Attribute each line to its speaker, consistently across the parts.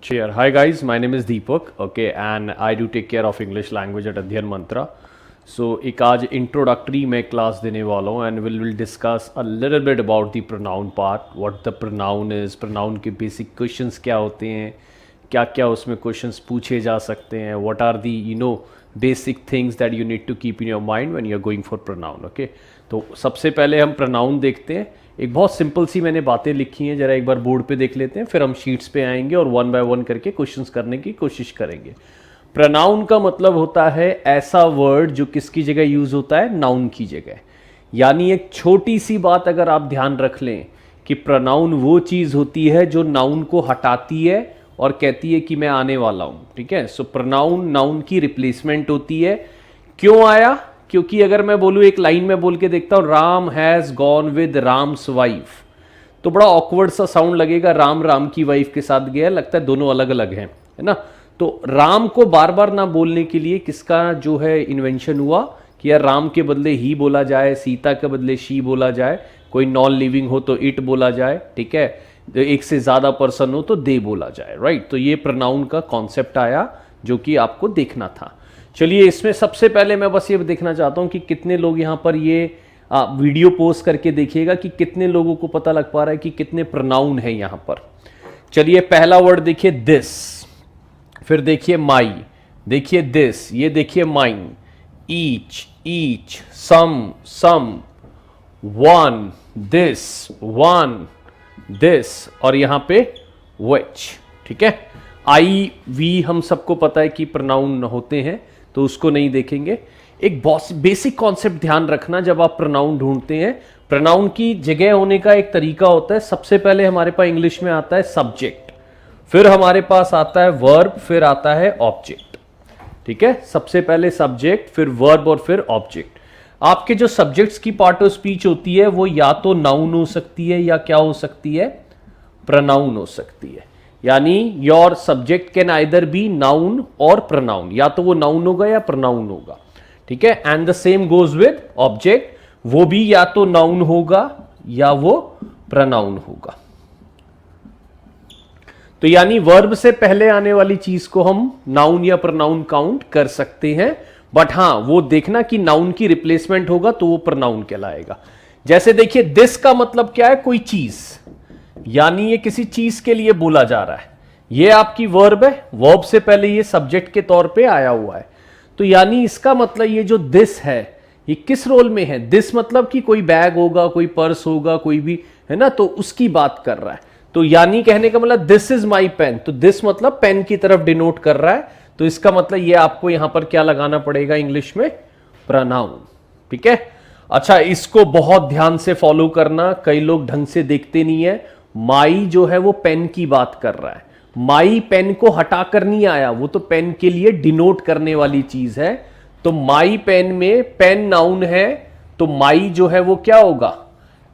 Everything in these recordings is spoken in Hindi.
Speaker 1: Cheer. Hi guys, my name is Deepak, okay, and I do take care of English language at Adhyan Mantra. So एक आज introductory मैं क्लास देने वाला हूँ and we'll discuss a little bit about the pronoun part, what the pronoun is, pronoun के basic questions क्या होते हैं, क्या क्या उसमें questions पूछे जा सकते हैं, what are the basic things that you need to keep in your mind when you're going for pronoun, okay. तो सबसे पहले हम pronoun देखते हैं. एक बहुत सिंपल सी मैंने बातें लिखी हैं, जरा एक बार बोर्ड पे देख लेते हैं, फिर हम शीट्स पे आएंगे और वन बाय वन करके क्वेश्चंस करने की कोशिश करेंगे. प्रोनाउन का मतलब होता है ऐसा वर्ड जो किसकी जगह यूज होता है, नाउन की जगह. यानी एक छोटी सी बात अगर आप ध्यान रख लें कि प्रोनाउन वो चीज होती है जो नाउन को हटाती है और कहती है कि मैं आने वाला हूं. ठीक है, सो प्रोनाउन नाउन की रिप्लेसमेंट होती है. क्यों आया? क्योंकि अगर मैं बोलूँ, एक लाइन में बोल के देखता हूँ, Ram has gone with Ram's wife, तो बड़ा ऑकवर्ड सा साउंड लगेगा. राम राम की वाइफ के साथ गया, लगता है दोनों अलग अलग हैं, है ना. तो राम को बार बार ना बोलने के लिए किसका जो है इन्वेंशन हुआ कि यार राम के बदले ही बोला जाए, सीता के बदले शी बोला जाए, कोई नॉन लिविंग हो तो इट बोला जाए, ठीक है, एक से ज़्यादा पर्सन हो तो दे बोला जाए, राइट. तो ये प्रोनाउन का कॉन्सेप्ट आया जो कि आपको देखना था. चलिए, इसमें सबसे पहले मैं बस ये देखना चाहता हूं कि कितने लोग यहां पर ये वीडियो पोस्ट करके देखिएगा कि कितने लोगों को पता लग पा रहा है कि कितने प्रोनाउन है यहां पर. चलिए, पहला वर्ड देखिए दिस, फिर देखिए माई, देखिए दिस, ये देखिए mine, each, some, one, this और यहां पे व्हिच. ठीक है, आई वी हम सबको पता है कि प्रोनाउन होते हैं, तो उसको नहीं देखेंगे. एक बेसिक कॉन्सेप्ट ध्यान रखना जब आप प्रोनाउन ढूंढते हैं. प्रोनाउन की जगह होने का एक तरीका होता है. सबसे पहले हमारे पास इंग्लिश में आता है सब्जेक्ट, फिर हमारे पास आता है वर्ब, फिर आता है ऑब्जेक्ट. ठीक है, सबसे पहले सब्जेक्ट, फिर वर्ब और फिर ऑब्जेक्ट. आपके जो सब्जेक्ट्स की पार्ट ऑफ स्पीच होती है वो या तो नाउन हो सकती है या क्या हो सकती है, प्रोनाउन हो सकती है. यानी your subject can either B noun और प्रोनाउन, या तो वो नाउन होगा या प्रोनाउन होगा. ठीक है, and the same goes with object, वो भी या तो नाउन होगा या वो प्रोनाउन होगा. तो यानी वर्ब से पहले आने वाली चीज को हम नाउन या प्रोनाउन काउंट कर सकते हैं, बट हां वो देखना कि नाउन की रिप्लेसमेंट होगा तो वो प्रोनाउन कहलाएगा. जैसे देखिए, दिस का मतलब क्या है, कोई चीज, यानी ये किसी चीज के लिए बोला जा रहा है. ये आपकी वर्ब है, वर्ब से पहले ये सब्जेक्ट के तौर पे आया हुआ है. तो यानी इसका मतलब ये जो दिस है ये किस रोल में है. दिस मतलब कि कोई बैग होगा, कोई पर्स होगा, कोई भी, है ना, तो उसकी बात कर रहा है. तो यानी कहने का मतलब दिस इज माई पेन, तो दिस मतलब पेन की तरफ डिनोट कर रहा है. तो इसका मतलब ये आपको यहां पर क्या लगाना पड़ेगा इंग्लिश में, प्रोनाउन. ठीक है, अच्छा, इसको बहुत ध्यान से फॉलो करना, कई लोग ढंग से देखते नहीं है. माई जो है वो पेन की बात कर रहा है. माई पेन को हटाकर नहीं आया, वो तो पेन के लिए डिनोट करने वाली चीज है. तो माई पेन में पेन नाउन है, तो माई जो है वो क्या होगा,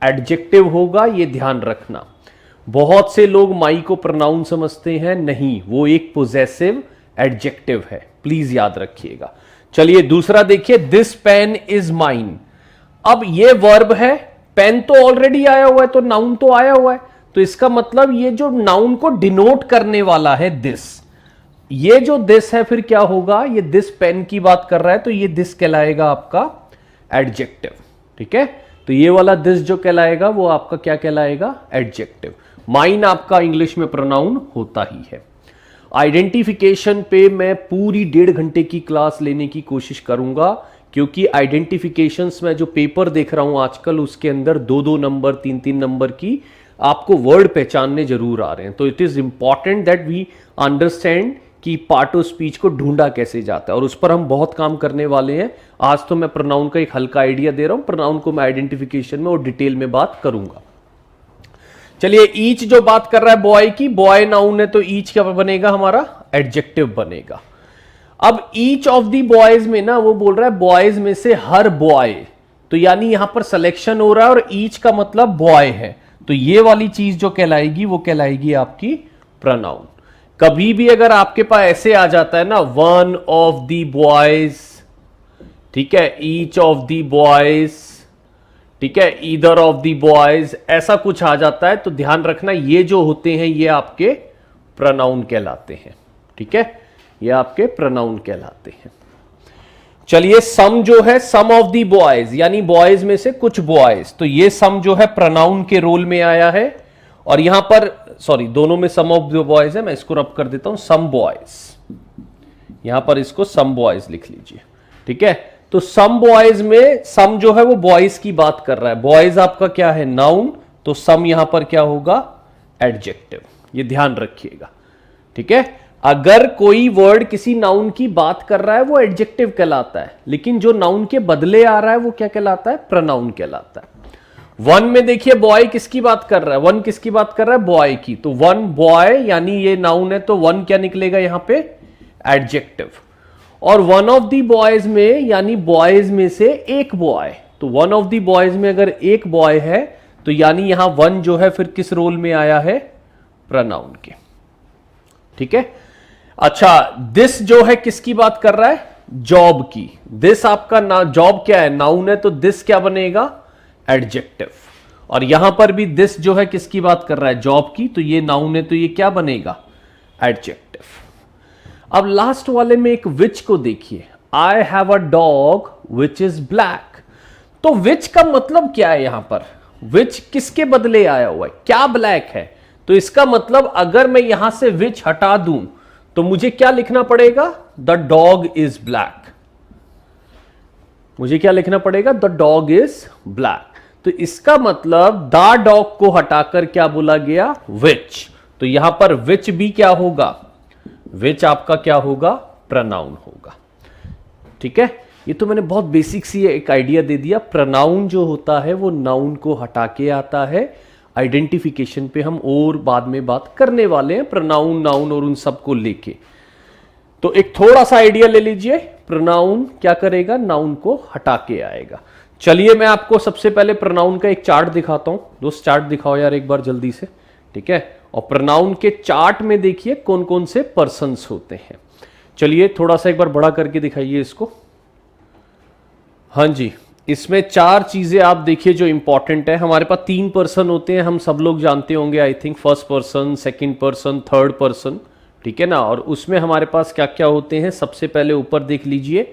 Speaker 1: एडजेक्टिव होगा. ये ध्यान रखना. बहुत से लोग माई को प्रोनाउन समझते हैं, नहीं, वो एक पोजेसिव एडजेक्टिव है, प्लीज याद रखिएगा. चलिए, दूसरा देखिए, दिस पेन इज माइन. अब ये वर्ब है, पेन तो ऑलरेडी आया हुआ है, तो नाउन तो आया हुआ है. तो इसका मतलब ये जो नाउन को डिनोट करने वाला है दिस, ये जो दिस है फिर क्या होगा, ये दिस पेन की बात कर रहा है, तो ये दिस कहलाएगा आपका एडजेक्टिव. ठीक है, तो ये वाला दिस जो कहलाएगा वो आपका क्या कहलाएगा, एडजेक्टिव. माइन आपका इंग्लिश में प्रोनाउन होता ही है. आइडेंटिफिकेशन पे मैं पूरी 1.5 घंटे की क्लास लेने की कोशिश करूंगा, क्योंकि आइडेंटिफिकेशंस में जो पेपर देख रहा हूं आजकल, उसके अंदर 2-2 नंबर, 3-3 नंबर की आपको वर्ड पहचानने जरूर आ रहे हैं. तो it is important that we understand कि पार्ट ऑफ स्पीच को ढूंढा कैसे जाता है, और उस पर हम बहुत काम करने वाले हैं. आज तो मैं प्रोनाउन का एक हल्का आइडिया दे रहा हूं, प्रोनाउन को मैं आइडेंटिफिकेशन में और डिटेल में बात करूंगा. चलिए, ईच जो बात कर रहा है बॉय की, बॉय नाउन है, तो ईच क्या बनेगा, हमारा एडजेक्टिव बनेगा. अब ईच ऑफ दी बॉयज में ना, वो बोल रहा है बॉयज में से हर बॉय, तो यानी यहां पर सिलेक्शन हो रहा है, और ईच का मतलब बॉय है, तो ये वाली चीज जो कहलाएगी वो कहलाएगी आपकी प्रोनाउन. कभी भी अगर आपके पास ऐसे आ जाता है ना, वन ऑफ दी बॉयज, ठीक है, ईच ऑफ दी बॉयज, ठीक है, ईदर ऑफ दी बॉयज, ऐसा कुछ आ जाता है, तो ध्यान रखना ये जो होते हैं ये आपके प्रोनाउन कहलाते हैं। ठीक है, ये आपके प्रोनाउन कहलाते हैं। चलिए, सम जो है, सम ऑफ दी बॉयज, यानी बॉयज में से कुछ बॉयज, तो ये सम जो है प्रोनाउन के रोल में आया है। और यहां पर सॉरी, दोनों में सम ऑफ द बॉयज है, मैं इसको रब कर देता हूं सम बॉयज, यहां पर इसको सम बॉयज लिख लीजिए। ठीक है, तो सम बॉयज में सम जो है वो बॉयज की बात कर रहा है। बॉयज आपका क्या है, नाउन, तो सम यहां पर क्या होगा, एडजेक्टिव। ये ध्यान रखिएगा। ठीक है, अगर कोई वर्ड किसी नाउन की बात कर रहा है वो एडजेक्टिव कहलाता है, लेकिन जो नाउन के बदले आ रहा है वो क्या कहलाता है, प्रोनाउन कहलाता है। वन में देखिए बॉय किसकी बात कर रहा है, वन किसकी बात कर रहा है, बॉय की, तो वन बॉय यानी ये नाउन है, तो वन क्या निकलेगा यहां पे, एडजेक्टिव। और वन ऑफ दी बॉयज में, यानी बॉयज में से एक बॉय, तो वन ऑफ दी बॉयज में अगर एक बॉय है तो यानी यहां वन जो है फिर किस रोल में आया है, प्रोनाउन के। ठीक है, अच्छा, दिस जो है किसकी बात कर रहा है, जॉब की। दिस आपका ना, जॉब क्या है, नाउन है, तो दिस क्या बनेगा, एडजेक्टिव। और यहां पर भी दिस जो है किसकी बात कर रहा है, जॉब की, तो ये नाउन है, तो ये क्या बनेगा, एडजेक्टिव। अब लास्ट वाले में एक विच को देखिए, I have a dog which is black. तो विच का मतलब क्या है, यहां पर विच किसके बदले आया हुआ है, क्या ब्लैक है, तो इसका मतलब अगर मैं यहां से विच हटा दूं तो मुझे क्या लिखना पड़ेगा, द डॉग इज ब्लैक। मुझे क्या लिखना पड़ेगा, द डॉग इज ब्लैक। तो इसका मतलब द डॉग को हटाकर क्या बोला गया, विच। तो यहां पर विच भी क्या होगा, विच आपका क्या होगा, प्रोनाउन होगा। ठीक है, ये तो मैंने बहुत बेसिक सी एक आइडिया दे दिया। प्रोनाउन जो होता है वो नाउन को हटा के आता है। आइडेंटिफिकेशन पे हम और बाद में बात करने वाले हैं, प्रोनाउन, नाउन और उन सबको लेके। तो एक थोड़ा सा आइडिया ले लीजिए, प्रोनाउन क्या करेगा, नाउन को हटा के आएगा। चलिए, मैं आपको सबसे पहले प्रोनाउन का एक चार्ट दिखाता हूं। दोस्त चार्ट दिखाओ यार एक बार जल्दी से। ठीक है, और प्रोनाउन के चार्ट में देखिए कौन कौन से पर्सन्स होते हैं। चलिए थोड़ा सा एक बार बड़ा करके दिखाइए इसको। हाँ जी, इसमें चार चीजें आप देखिए जो इंपॉर्टेंट है। हमारे पास तीन पर्सन होते हैं, हम सब लोग जानते होंगे I think, first person, second person, third person. ठीक है ना, और उसमें हमारे पास क्या क्या होते हैं, सबसे पहले ऊपर देख लीजिए,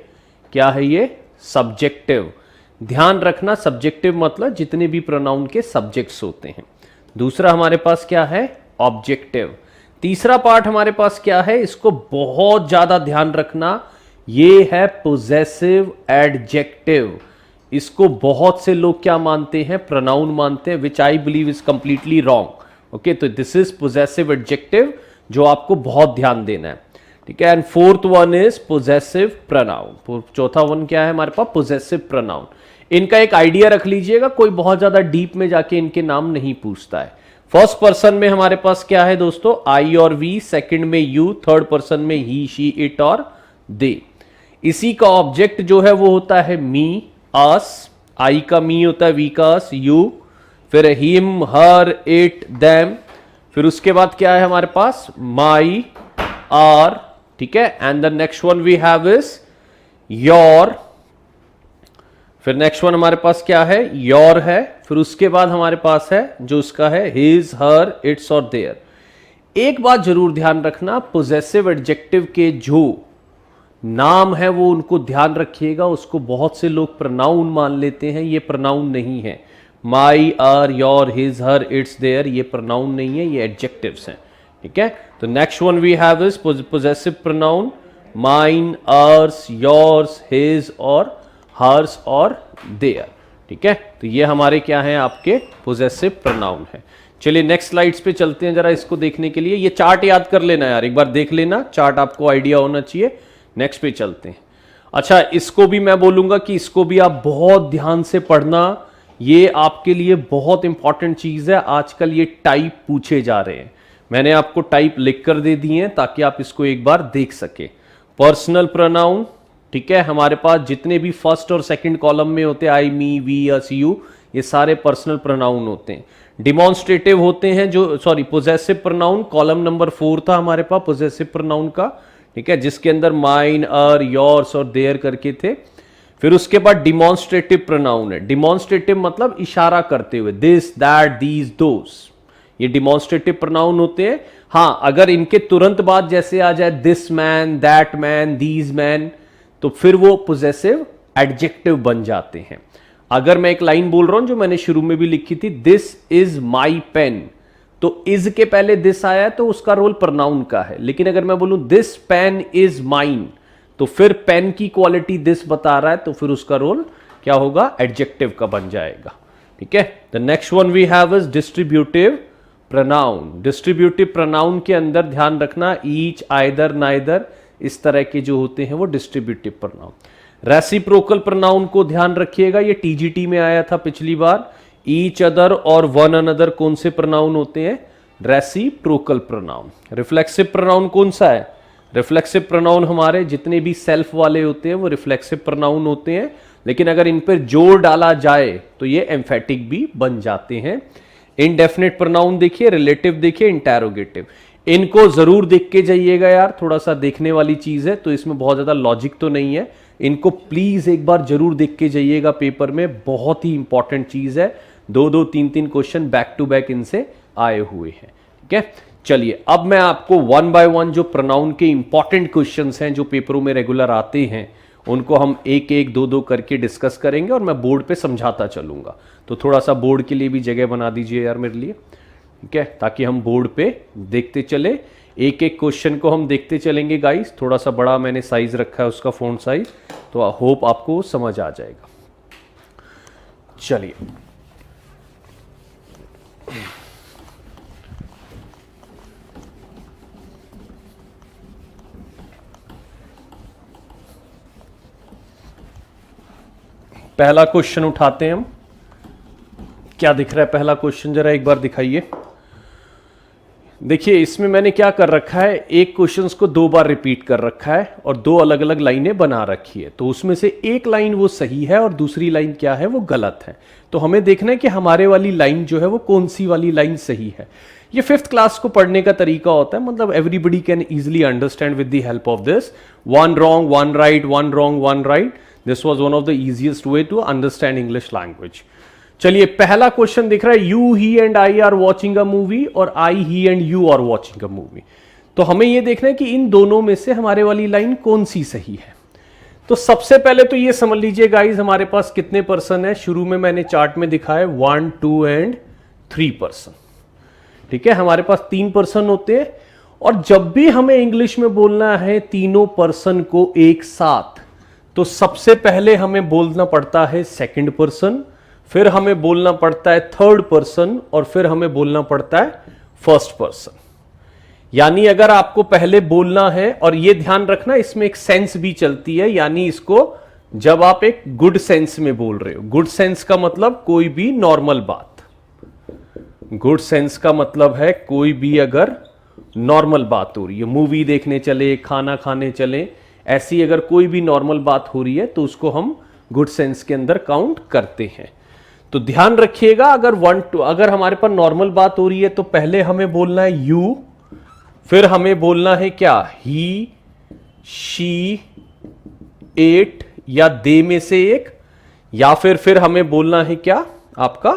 Speaker 1: क्या है ये, सब्जेक्टिव। ध्यान रखना, सब्जेक्टिव मतलब जितने भी प्रोनाउन के सब्जेक्ट्स होते हैं। दूसरा हमारे पास क्या है, ऑब्जेक्टिव। तीसरा पार्ट हमारे पास क्या है, इसको बहुत ज्यादा ध्यान रखना, ये है पोजेसिव एडजेक्टिव। इसको बहुत से लोग क्या मानते हैं, प्रोनाउन मानते हैं, which I believe is completely wrong. Okay, तो दिस इज पोजेसिव एडजेक्टिव, जो आपको बहुत ध्यान देना है। ठीक है, and fourth one is possessive pronoun. चौथा वन क्या है हमारे पास, पोजेसिव प्रोनाउन। इनका एक आइडिया रख लीजिएगा, कोई बहुत ज्यादा डीप में जाके इनके नाम नहीं पूछता है। फर्स्ट पर्सन में हमारे पास क्या है दोस्तों, आई और वी, सेकंड में यू, थर्ड पर्सन में ही, शी, इट और दे। इसी का ऑब्जेक्ट जो है वो होता है मी, अस, आई का मी होता है, वी का अस, यू, फिर हिम, हर, इट, देम, फिर उसके बाद क्या है हमारे पास, माई, आर। ठीक है, and the next one we have is your. फिर नेक्स्ट वन हमारे पास क्या है, योर है। फिर उसके बाद हमारे पास है जो उसका है हिज, हर, इट्स और देयर। एक बात जरूर ध्यान रखना, पोजेसिव एडजेक्टिव के जो नाम है वो उनको ध्यान रखिएगा। उसको बहुत से लोग प्रोनाउन मान लेते हैं, ये प्रोनाउन नहीं है। My, our, your, his, her, its, their, ये प्रोनाउन नहीं है, ये एडजेक्टिव्स हैं। ठीक है, तो next one we have is possessive pronoun, mine, ours, yours, his और हर्स और देयर। ठीक है, तो ये हमारे क्या हैं, आपके पोजेसिव प्रोनाउन है। चलिए नेक्स्ट स्लाइड्स पे चलते हैं जरा इसको देखने के लिए। ये चार्ट याद कर लेना यार, एक बार देख लेना, चार्ट आपको आइडिया होना चाहिए। नेक्स्ट पे चलते हैं। अच्छा, इसको भी मैं बोलूंगा कि इसको भी आप बहुत ध्यान से पढ़ना, ये आपके लिए बहुत इंपॉर्टेंट चीज है। आजकल ये टाइप पूछे जा रहे हैं, मैंने आपको टाइप लिख कर दे दिए हैं ताकि आप इसको एक बार देख सके। पर्सनल प्रोनाउन, ठीक है, हमारे पास जितने भी फर्स्ट और सेकंड कॉलम में होते हैं, आई, मी, वी, अस, यू, ये सारे पर्सनल प्रोनाउन होते हैं। डिमॉन्स्ट्रेटिव होते हैं जो, sorry, possessive pronoun, column number 4 था हमारे पास पोजेसिव प्रोनाउन का। ठीक है, जिसके अंदर माइन, अर, योर्स और देयर करके थे। फिर उसके बाद डिमॉन्स्ट्रेटिव प्रोनाउन है। डिमॉन्स्ट्रेटिव मतलब इशारा करते हुए, दिस, दैट, दीज, दोस, ये डिमॉन्स्ट्रेटिव प्रोनाउन होते हैं। हाँ, अगर इनके तुरंत बाद जैसे आ जाए this man, that man, these man, तो फिर वो पोजेसिव एडजेक्टिव बन जाते हैं। अगर मैं एक लाइन बोल रहा हूं जो मैंने शुरू में भी लिखी थी, दिस इज माई पेन, तो इज के पहले दिस आया तो उसका रोल प्रोनाउन का है। लेकिन अगर मैं बोलूं दिस पेन इज माइन, तो फिर पेन की क्वालिटी दिस बता रहा है, तो फिर उसका रोल क्या होगा, एडजेक्टिव का बन जाएगा। ठीक है, the next one we have is distributive pronoun. Distributive pronoun के अंदर ध्यान रखना ईच, आइदर, नाइदर, इस तरह के जो होते हैं वो डिस्ट्रीब्यूटिव प्रोनाउन। रेसिप्रोकल प्रोनाउन को ध्यान रखिएगा, ये टीजीटी में आया था पिछली बार। ईच अदर और वन अनदर कौन से प्रोनाउन होते हैं, रेसिप्रोकल प्रोनाउन। रिफ्लेक्सिव प्रोनाउन कौन सा है, रिफ्लेक्सिव प्रोनाउन हमारे जितने भी सेल्फ वाले होते हैं वो रिफ्लेक्सिव प्रोनाउन होते हैं, लेकिन अगर इन पर जोर डाला जाए तो ये एम्फेटिक भी बन जाते हैं। इनडेफिनेट प्रोनाउन देखिए, रिलेटिव देखिए, इंटेरोगेटिव, इनको जरूर देख के जाइएगा यार, थोड़ा सा देखने वाली चीज है, तो इसमें बहुत ज्यादा लॉजिक तो नहीं है। इनको प्लीज एक बार जरूर देख के जाइएगा पेपर में, बहुत ही इंपॉर्टेंट चीज है। 2-2, 3-3 क्वेश्चन बैक टू बैक इनसे आए हुए हैं। ठीक है, चलिए अब मैं आपको वन बाय वन जो प्रोनाउन के इंपॉर्टेंट क्वेश्चंस हैं जो पेपरों में रेगुलर आते हैं उनको हम एक एक 2-2 करके डिस्कस करेंगे और मैं बोर्ड पे समझाता चलूंगा। तो थोड़ा सा बोर्ड के लिए भी जगह बना दीजिए यार मेरे लिए, ठीक है, ताकि हम बोर्ड पे देखते चले, एक एक क्वेश्चन को हम देखते चलेंगे गाइस। थोड़ा सा बड़ा मैंने साइज रखा है उसका, फ़ॉन्ट साइज, तो होप आपको समझ आ जाएगा। चलिए पहला क्वेश्चन उठाते हैं हम। क्या दिख रहा है पहला क्वेश्चन, जरा एक बार दिखाइए। देखिए इसमें मैंने क्या कर रखा है, एक क्वेश्चन को 2 बार रिपीट कर रखा है और 2 अलग अलग लाइनें बना रखी है। तो उसमें से एक लाइन वो सही है और दूसरी लाइन क्या है, वो गलत है। तो हमें देखना है कि हमारे वाली लाइन जो है वो कौन सी वाली लाइन सही है। ये 5th क्लास को पढ़ने का तरीका होता है, मतलब everybody can easily understand with the help of this. 1 wrong 1 right, 1 wrong 1 right, this was one of the easiest way to understand English language. चलिए पहला क्वेश्चन दिख रहा है, you he and I are watching a movie और I he and you are watching a movie. तो हमें यह देखना है कि इन दोनों में से हमारे वाली लाइन कौन सी सही है। तो सबसे पहले तो ये समझ लीजिए गाइज हमारे पास कितने पर्सन है। शुरू में मैंने चार्ट में दिखाया 1, 2 एंड 3 पर्सन। ठीक है, हमारे पास 3 पर्सन होते हैं और जब भी हमें इंग्लिश में बोलना है तीनों पर्सन को एक साथ, तो सबसे पहले हमें बोलना पड़ता है सेकंड पर्सन, फिर हमें बोलना पड़ता है थर्ड पर्सन और फिर हमें बोलना पड़ता है फर्स्ट पर्सन। यानी अगर आपको पहले बोलना है, और यह ध्यान रखना इसमें एक सेंस भी चलती है, यानी इसको जब आप एक गुड सेंस में बोल रहे हो, गुड सेंस का मतलब कोई भी नॉर्मल बात, गुड सेंस का मतलब है कोई भी अगर नॉर्मल बात हो रही है, मूवी देखने चले, खाना खाने चले, ऐसी अगर कोई भी नॉर्मल बात हो रही है तो उसको हम गुड सेंस के अंदर काउंट करते हैं। तो ध्यान रखिएगा अगर हमारे पास नॉर्मल बात हो रही है तो पहले हमें बोलना है यू, फिर हमें बोलना है क्या, ही, शी, इट या दे में से एक, या फिर हमें बोलना है क्या, आपका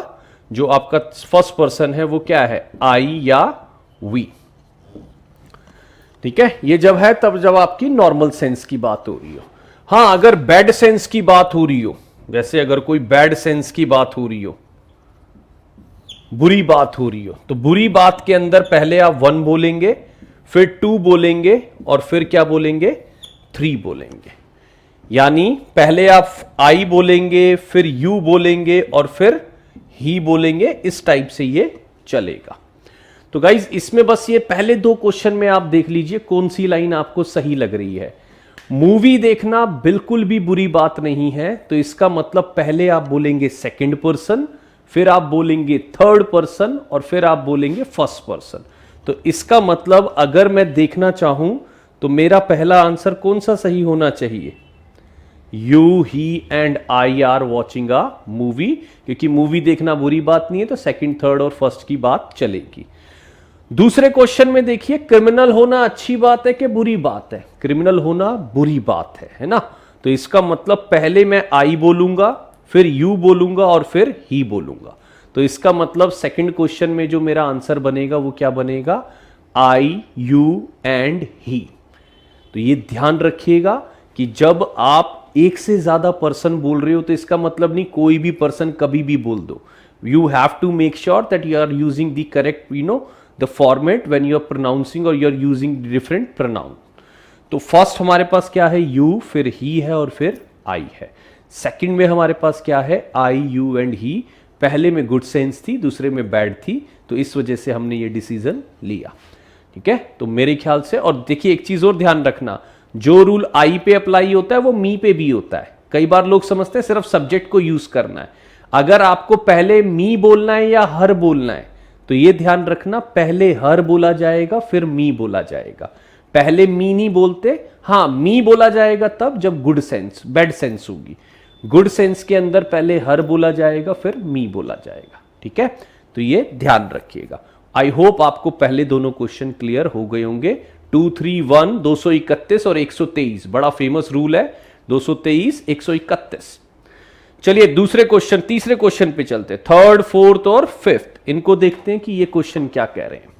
Speaker 1: जो आपका फर्स्ट पर्सन है वो क्या है, आई या वी। ठीक है, ये जब है तब जब आपकी नॉर्मल सेंस की बात हो रही हो। हां, अगर बैड सेंस की बात हो रही हो, जैसे अगर कोई बैड सेंस की बात हो रही हो, बुरी बात हो रही हो, तो बुरी बात के अंदर पहले आप 1 बोलेंगे, फिर 2 बोलेंगे और फिर क्या बोलेंगे, 3 बोलेंगे। यानी पहले आप आई बोलेंगे, फिर यू बोलेंगे और फिर ही बोलेंगे, इस टाइप से ये चलेगा। तो गाइज इसमें बस ये पहले 2 क्वेश्चन में आप देख लीजिए कौन सी लाइन आपको सही लग रही है। मूवी देखना बिल्कुल भी बुरी बात नहीं है, तो इसका मतलब पहले आप बोलेंगे सेकंड पर्सन, फिर आप बोलेंगे थर्ड पर्सन और फिर आप बोलेंगे फर्स्ट पर्सन। तो इसका मतलब अगर मैं देखना चाहूं तो मेरा पहला आंसर कौन सा सही होना चाहिए, you, he and I are watching a movie, क्योंकि मूवी देखना बुरी बात नहीं है तो सेकंड, थर्ड और फर्स्ट की बात चलेगी। दूसरे क्वेश्चन में देखिए, क्रिमिनल होना अच्छी बात है कि बुरी बात है, क्रिमिनल होना बुरी बात है ना। तो इसका मतलब पहले मैं आई बोलूंगा, फिर यू बोलूंगा और फिर ही बोलूंगा। तो इसका मतलब सेकंड क्वेश्चन में जो मेरा आंसर बनेगा वो क्या बनेगा, आई, यू एंड ही। तो ये ध्यान रखिएगा कि जब आप एक से ज्यादा पर्सन बोल रहे हो तो इसका मतलब नहीं कोई भी पर्सन कभी भी बोल दो। You have to make sure that you are using the correct the format when you are pronouncing और you are using different pronoun. तो फर्स्ट हमारे पास क्या है, यू, फिर ही है और फिर आई है। सेकंड में हमारे पास क्या है, आई, यू एंड ही। पहले में गुड सेंस थी, दूसरे में बैड थी, तो इस वजह से हमने ये डिसीजन लिया। ठीक है, तो मेरे ख्याल से, और देखिए एक चीज और ध्यान रखना, जो रूल आई पे अप्लाई होता है वो मी पे भी होता है। कई बार लोग समझते हैं सिर्फ सब्जेक्ट को यूज करना है। अगर आपको पहले मी बोलना है या हर बोलना है तो ये ध्यान रखना, पहले हर बोला जाएगा फिर मी बोला जाएगा। पहले मी नहीं बोलते, हाँ मी बोला जाएगा तब जब गुड सेंस, बैड सेंस होगी। गुड सेंस के अंदर पहले हर बोला जाएगा फिर मी बोला जाएगा। ठीक है, तो ये ध्यान रखिएगा। आई होप आपको पहले दोनों क्वेश्चन क्लियर हो गए होंगे। 2, 3, 1, 231 और 123 बड़ा फेमस रूल है, 223, 131। चलिए दूसरे क्वेश्चन, तीसरे क्वेश्चन पे चलते, थर्ड, फोर्थ और फिफ्थ। इनको देखते हैं कि ये क्वेश्चन क्या कह रहे हैं।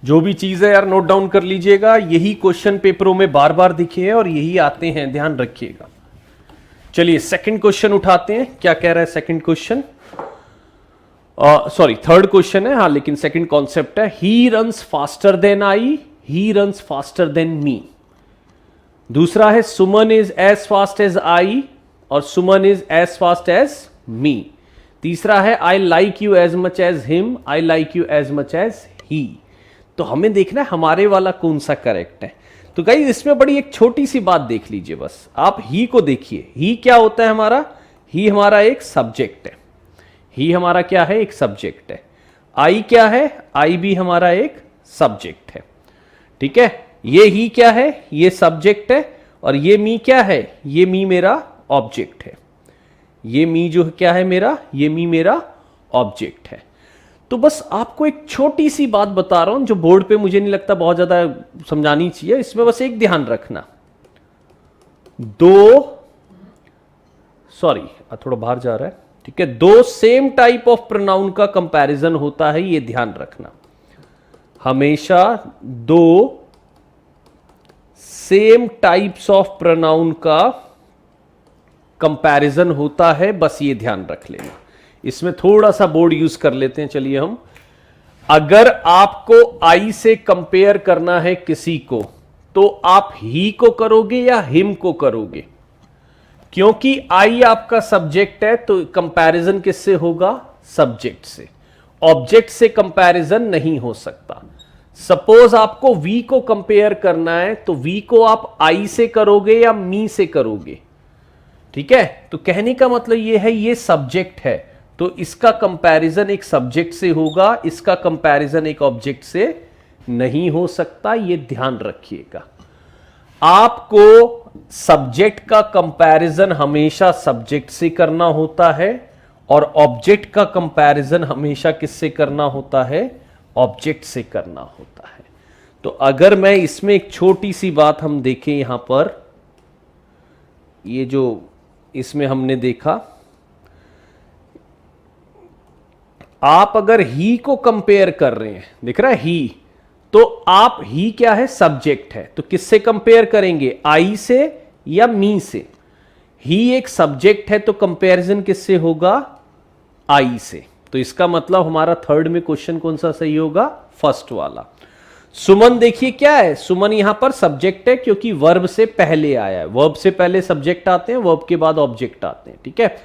Speaker 1: जो भी चीज है यार नोट डाउन कर लीजिएगा, यही क्वेश्चन पेपरों में बार बार दिखे हैं और यही आते हैं, ध्यान रखिएगा। चलिए सेकंड क्वेश्चन उठाते हैं, क्या कह रहा है second question, sorry third question है, हाँ लेकिन सेकंड कॉन्सेप्ट है। He runs faster than I, he runs faster than me. दूसरा है Suman is as fast as I और Suman is as fast as me. तीसरा है I like you as much as him, I like you as much as he. तो हमें देखना है हमारे वाला कौन सा करेक्ट है। तो गाइस इसमें बड़ी एक छोटी सी बात देख लीजिए, बस आप ही को देखिए। ही क्या होता है हमारा, ही हमारा एक सब्जेक्ट है, ही हमारा क्या है, एक सब्जेक्ट है। आई क्या है, आई भी हमारा एक सब्जेक्ट है। ठीक है, ये ही क्या है, ये सब्जेक्ट है, और ये मी क्या है, ये मी मेरा ऑब्जेक्ट है। ये मी जो क्या है मेरा, ये मी मेरा ऑब्जेक्ट है। तो बस आपको एक छोटी सी बात बता रहा हूं जो बोर्ड पे मुझे नहीं लगता बहुत ज्यादा समझानी चाहिए। इसमें बस एक ध्यान रखना, थोड़ा बाहर जा रहा है, ठीक है, दो सेम टाइप ऑफ प्रोनाउन का कंपैरिजन होता है, ये ध्यान रखना। हमेशा दो सेम टाइप्स ऑफ प्रोनाउन का कंपैरिजन होता है, बस ये ध्यान रख लेना। इसमें थोड़ा सा बोर्ड यूज कर लेते हैं। चलिए हम, अगर आपको आई से कंपेयर करना है किसी को तो आप ही को करोगे या हिम को करोगे? क्योंकि आई आपका सब्जेक्ट है तो कंपैरिजन किससे होगा, सब्जेक्ट से। ऑब्जेक्ट से कंपैरिजन नहीं हो सकता। सपोज आपको वी को कंपेयर करना है तो वी को आप आई से करोगे या मी से करोगे? ठीक है, तो कहने का मतलब यह है ये सब्जेक्ट है तो इसका कंपैरिजन एक सब्जेक्ट से होगा, इसका कंपैरिजन एक ऑब्जेक्ट से नहीं हो सकता, ये ध्यान रखिएगा। आपको सब्जेक्ट का कंपैरिजन हमेशा सब्जेक्ट से करना होता है और ऑब्जेक्ट का कंपैरिजन हमेशा किससे करना होता है, ऑब्जेक्ट से करना होता है। तो अगर मैं इसमें एक छोटी सी बात हम देखें, यहां पर ये जो इसमें हमने देखा, आप अगर ही को कंपेयर कर रहे हैं, दिख रहा है ही, तो आप ही क्या है, सब्जेक्ट है, तो किससे कंपेयर करेंगे, आई से या मी से? ही एक सब्जेक्ट है तो कंपैरिजन किससे होगा, आई से। तो इसका मतलब हमारा थर्ड में क्वेश्चन कौन सा सही होगा, फर्स्ट वाला। सुमन देखिए क्या है, सुमन यहां पर सब्जेक्ट है क्योंकि वर्ब से पहले आया है। वर्ब से पहले सब्जेक्ट आते हैं, वर्ब के बाद ऑब्जेक्ट आते हैं। ठीक है,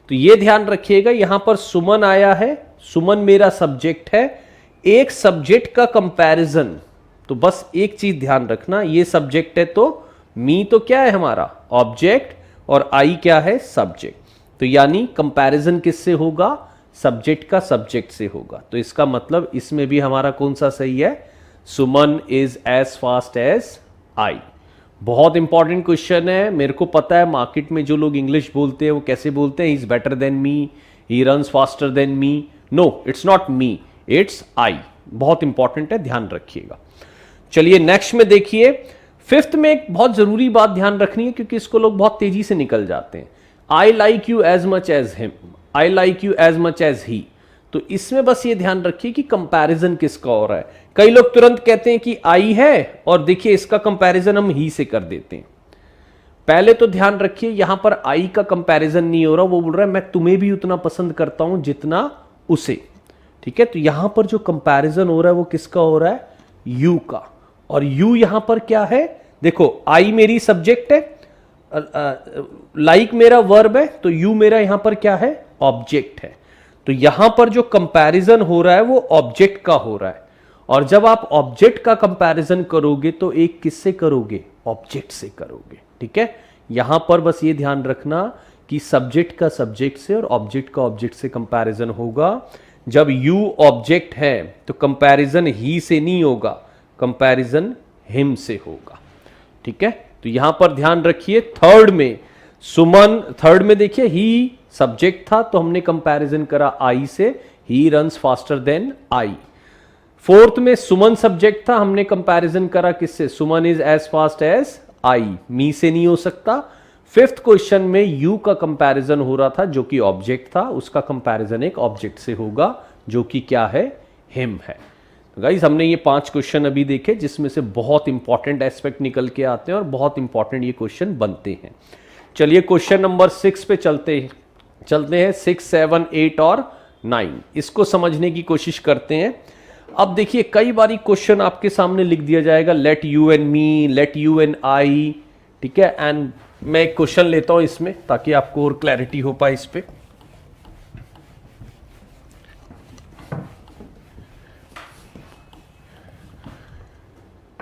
Speaker 1: तो यह ध्यान रखिएगा, यहां पर सुमन आया है, सुमन मेरा सब्जेक्ट है। एक सब्जेक्ट का कंपैरिजन, तो बस एक चीज ध्यान रखना, ये सब्जेक्ट है तो मी तो क्या है हमारा ऑब्जेक्ट और आई क्या है, सब्जेक्ट। तो यानी कंपैरिजन किससे होगा, सब्जेक्ट का सब्जेक्ट से होगा। तो इसका मतलब इसमें भी हमारा कौन सा सही है, Suman is as fast as I. बहुत इंपॉर्टेंट क्वेश्चन है। मेरे को पता है मार्केट में जो लोग इंग्लिश बोलते हैं वो कैसे बोलते हैं, he is better than me, he runs faster than me. No, it's not me, it's I. बहुत इंपॉर्टेंट है, ध्यान रखिएगा। चलिए नेक्स्ट में देखिए, फिफ्थ में एक बहुत जरूरी बात ध्यान रखनी है क्योंकि इसको लोग बहुत तेजी से निकल जाते हैं। I like you as much as him, I like you as much as he. तो इसमें बस ये ध्यान रखिए कि कंपैरिजन किसका हो रहा है। कई लोग तुरंत कहते हैं कि आई है और देखिए इसका कंपैरिजन हम ही से कर देते हैं। पहले तो ध्यान रखिए यहां पर आई का कंपैरिजन नहीं हो रहा, वो बोल रहा है मैं तुम्हें भी उतना पसंद करता हूं जितना उसे। ठीक है, तो यहां पर जो कंपैरिजन हो रहा है वो किसका हो रहा है, यू का। और यू यहां पर क्या है, देखो आई मेरी सब्जेक्ट है, लाइक मेरा वर्ब है, तो यू मेरा यहां पर क्या है, ऑब्जेक्ट है। तो यहां पर जो कंपैरिजन हो रहा है वो ऑब्जेक्ट का हो रहा है। और जब आप ऑब्जेक्ट का कंपैरिजन करोगे तो एक किससे करोगे, ऑब्जेक्ट से करोगे। ठीक है, यहां पर बस ये ध्यान रखना कि सब्जेक्ट का सब्जेक्ट से और ऑब्जेक्ट का ऑब्जेक्ट से कंपैरिजन होगा। जब यू ऑब्जेक्ट है तो कंपैरिजन ही से नहीं होगा, कंपैरिजन हिम से होगा। ठीक है, तो यहां पर ध्यान रखिए। थर्ड में सुमन, थर्ड में देखिए ही सब्जेक्ट था तो हमने कंपैरिजन करा आई से, he runs faster than I. Fourth में सुमन सब्जेक्ट था, हमने कंपैरिजन करा किससे, Suman is as fast as I, me से नहीं हो सकता। फिफ्थ क्वेश्चन में यू का कंपैरिजन हो रहा था जो कि ऑब्जेक्ट था, उसका कंपैरिजन एक ऑब्जेक्ट से होगा जो कि क्या है, हिम है। तो गाइस हमने ये 5 क्वेश्चन अभी देखे जिसमें से बहुत इंपॉर्टेंट एस्पेक्ट निकल के आते हैं और बहुत इंपॉर्टेंट ये क्वेश्चन बनते हैं। चलिए क्वेश्चन नंबर 6 पे चलते हैं 6, 7, 8 और 9 इसको समझने की कोशिश करते हैं। अब देखिए कई बारी क्वेश्चन आपके सामने लिख दिया जाएगा late you and me, late you and आई। ठीक है, एंड मैं एक क्वेश्चन लेता हूं इसमें ताकि आपको और क्लैरिटी हो पाए इस पे।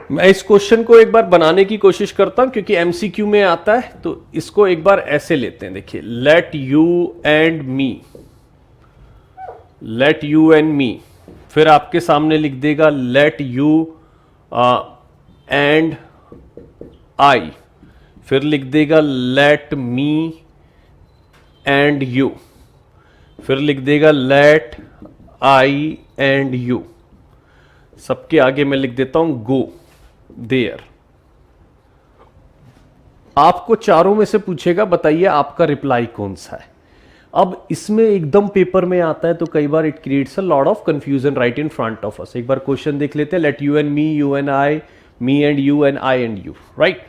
Speaker 1: मैं इस क्वेश्चन को एक बार बनाने की कोशिश करता हूं क्योंकि एमसीक्यू में आता है, तो इसको एक बार ऐसे लेते हैं। देखिए late you and me, late you and मी, फिर आपके सामने लिख देगा लेट यू एंड आई, फिर लिख देगा लेट मी एंड यू, फिर लिख देगा लेट आई एंड यू। सबके आगे मैं लिख देता हूं गो देयर। आपको चारों में से पूछेगा बताइए आपका रिप्लाई कौन सा है। अब इसमें एकदम पेपर में आता है तो कई बार it creates a lot of confusion right in front of us. एक बार क्वेश्चन देख लेते हैं, let you and me, you and I, me and you and I and you, right.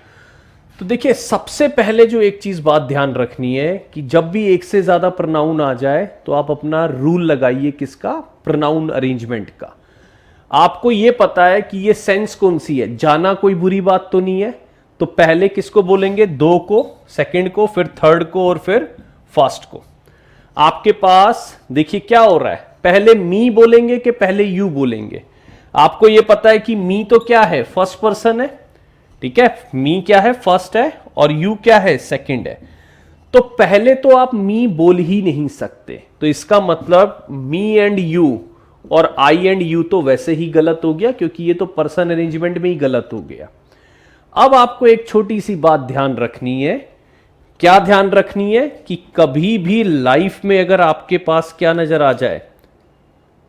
Speaker 1: तो देखिए सबसे पहले जो एक चीज बात ध्यान रखनी है कि जब भी एक से ज्यादा प्रोनाउन आ जाए तो आप अपना रूल लगाइए किसका, प्रोनाउन अरेंजमेंट का। आपको यह पता है कि ये सेंस कौन सी है, जाना कोई बुरी बात तो नहीं है, तो पहले किसको बोलेंगे, दो को, सेकंड को, फिर थर्ड को और फिर फर्स्ट को। आपके पास देखिए क्या हो रहा है, पहले मी बोलेंगे कि पहले यू बोलेंगे। आपको यह पता है कि मी तो क्या है, फर्स्ट पर्सन है। ठीक है, मी क्या है, फर्स्ट है, और यू क्या है, सेकंड है। तो पहले तो आप मी बोल ही नहीं सकते, तो इसका मतलब मी एंड यू और आई एंड यू तो वैसे ही गलत हो गया क्योंकि ये तो पर्सन अरेंजमेंट में ही गलत हो गया। अब आपको एक छोटी सी बात ध्यान रखनी है। क्या ध्यान रखनी है कि कभी भी लाइफ में अगर आपके पास क्या नजर आ जाए,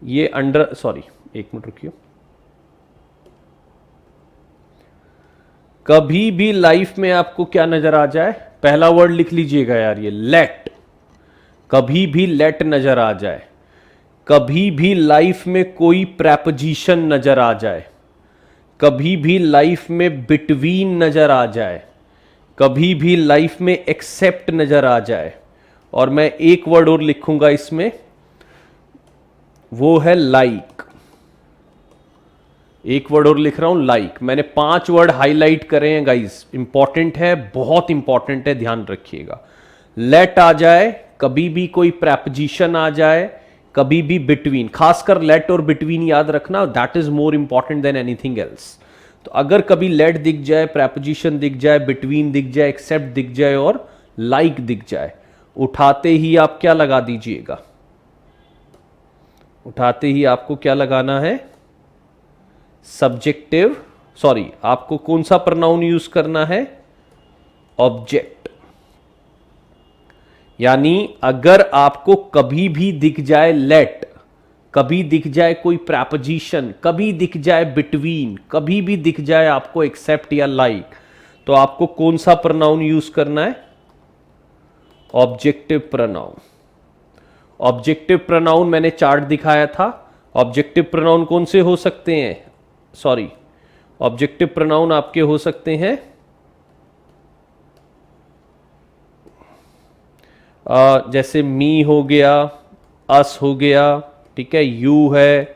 Speaker 1: ये अंडर, सॉरी एक मिनट रुकिए, कभी भी लाइफ में आपको क्या नजर आ जाए, पहला वर्ड लिख लीजिएगा यार, ये लेट। कभी भी लेट नजर आ जाए, कभी भी लाइफ में कोई प्रेपोजिशन नजर आ जाए, कभी भी लाइफ में बिटवीन नजर आ जाए, कभी भी लाइफ में एक्सेप्ट नजर आ जाए, और मैं एक वर्ड और लिखूंगा इसमें, वो है लाइक। एक वर्ड और लिख रहा हूं, लाइक। मैंने 5 वर्ड हाईलाइट करे हैं गाइस, इंपॉर्टेंट है, बहुत इंपॉर्टेंट है, ध्यान रखिएगा। लेट आ जाए, कभी भी कोई प्रेपोजिशन आ जाए, कभी भी बिटवीन, खासकर लेट और बिटवीन याद रखना, that is more important than anything else. तो अगर कभी लेट दिख जाए, प्रेपोजिशन दिख जाए, बिटवीन दिख जाए, एक्सेप्ट दिख जाए और लाइक दिख जाए, उठाते ही आप क्या लगा दीजिएगा, उठाते ही आपको क्या लगाना है, सब्जेक्टिव, सॉरी आपको कौन सा प्रोनाउन यूज करना है, ऑब्जेक्ट। यानी अगर आपको कभी भी दिख जाए लेट, कभी दिख जाए कोई प्रेपोजिशन, कभी दिख जाए बिटवीन, कभी भी दिख जाए आपको एक्सेप्ट या लाइक, तो आपको कौन सा प्रोनाउन यूज करना है, ऑब्जेक्टिव प्रोनाउन। ऑब्जेक्टिव प्रोनाउन मैंने चार्ट दिखाया था। ऑब्जेक्टिव प्रोनाउन कौन से हो सकते हैं, सॉरी, ऑब्जेक्टिव प्रोनाउन आपके हो सकते हैं जैसे मी हो गया, अस हो गया, ठीक है, यू है,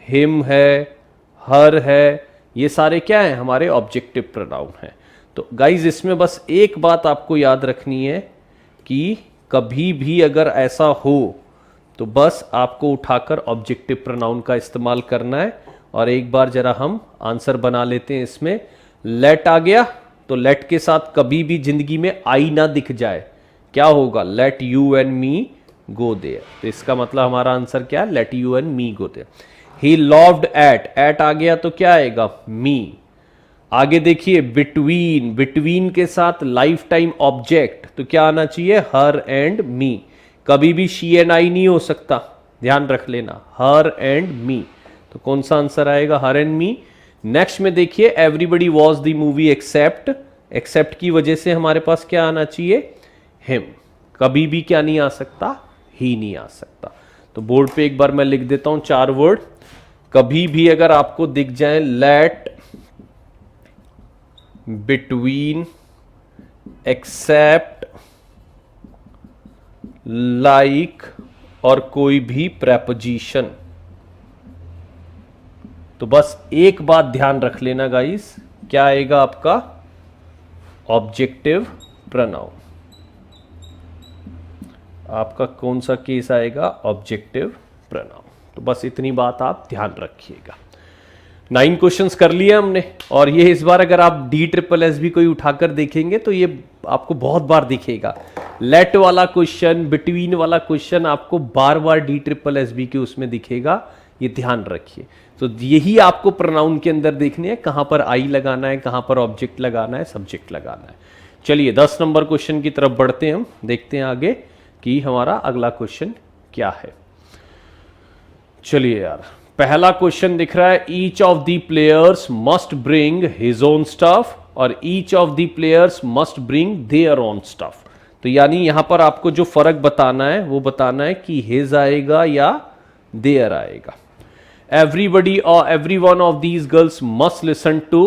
Speaker 1: हिम है, हर है, ये सारे क्या है हमारे ऑब्जेक्टिव प्रोनाउन हैं। तो गाइज इसमें बस एक बात आपको याद रखनी है कि कभी भी अगर ऐसा हो तो बस आपको उठाकर ऑब्जेक्टिव प्रोनाउन का इस्तेमाल करना है। और एक बार जरा हम आंसर बना लेते हैं। इसमें लेट आ गया तो लेट के साथ कभी भी जिंदगी में आई ना दिख जाए, क्या होगा, let you and me go there. तो इसका मतलब हमारा आंसर क्या है, let you and me go there. He loved at आ गया तो क्या आएगा, मी। आगे देखिए बिटवीन, बिटवीन के साथ लाइफ टाइम ऑब्जेक्ट तो क्या आना चाहिए, हर एंड मी। कभी भी शी एंड आई नहीं हो सकता, ध्यान रख लेना, हर एंड मी। तो कौन सा आंसर आएगा, हर एंड मी। नेक्स्ट में देखिए everybody watch the movie except, except की वजह से हमारे पास क्या आना चाहिए, हिम। कभी भी क्या नहीं आ सकता, ही नहीं आ सकता। तो बोर्ड पे एक बार मैं लिख देता हूं 4 वर्ड। कभी भी अगर आपको दिख जाए लेट, बिटवीन, एक्सेप्ट, लाइक और कोई भी प्रेपोजिशन, तो बस एक बात ध्यान रख लेना गाइस, क्या आएगा आपका, ऑब्जेक्टिव प्रोनाउन। आपका कौन सा केस आएगा, ऑब्जेक्टिव प्रोनाउन। तो बस इतनी बात आप ध्यान रखिएगा। 9 क्वेश्चंस कर लिए हमने, और ये इस बार अगर आप DSSS भी कोई उठाकर देखेंगे तो ये आपको बहुत बार दिखेगा। लेट वाला क्वेश्चन, बिटवीन वाला क्वेश्चन आपको बार बार DSSS के उसमें दिखेगा, ये ध्यान रखिए। तो यही आपको प्रोनाउन के अंदर देखने हैं, कहां पर आई लगाना है, कहां पर ऑब्जेक्ट लगाना है, सब्जेक्ट लगाना है। चलिए 10 नंबर क्वेश्चन की तरफ बढ़ते हैं हम, देखते हैं आगे कि हमारा अगला क्वेश्चन क्या है। चलिए यार, पहला क्वेश्चन दिख रहा है, each of the players must bring his own stuff और each of the players must bring their own stuff. तो यानी यहां पर आपको जो फर्क बताना है वो बताना है कि हिज आएगा या देयर आएगा। एवरीबडी और every one of these girls must listen to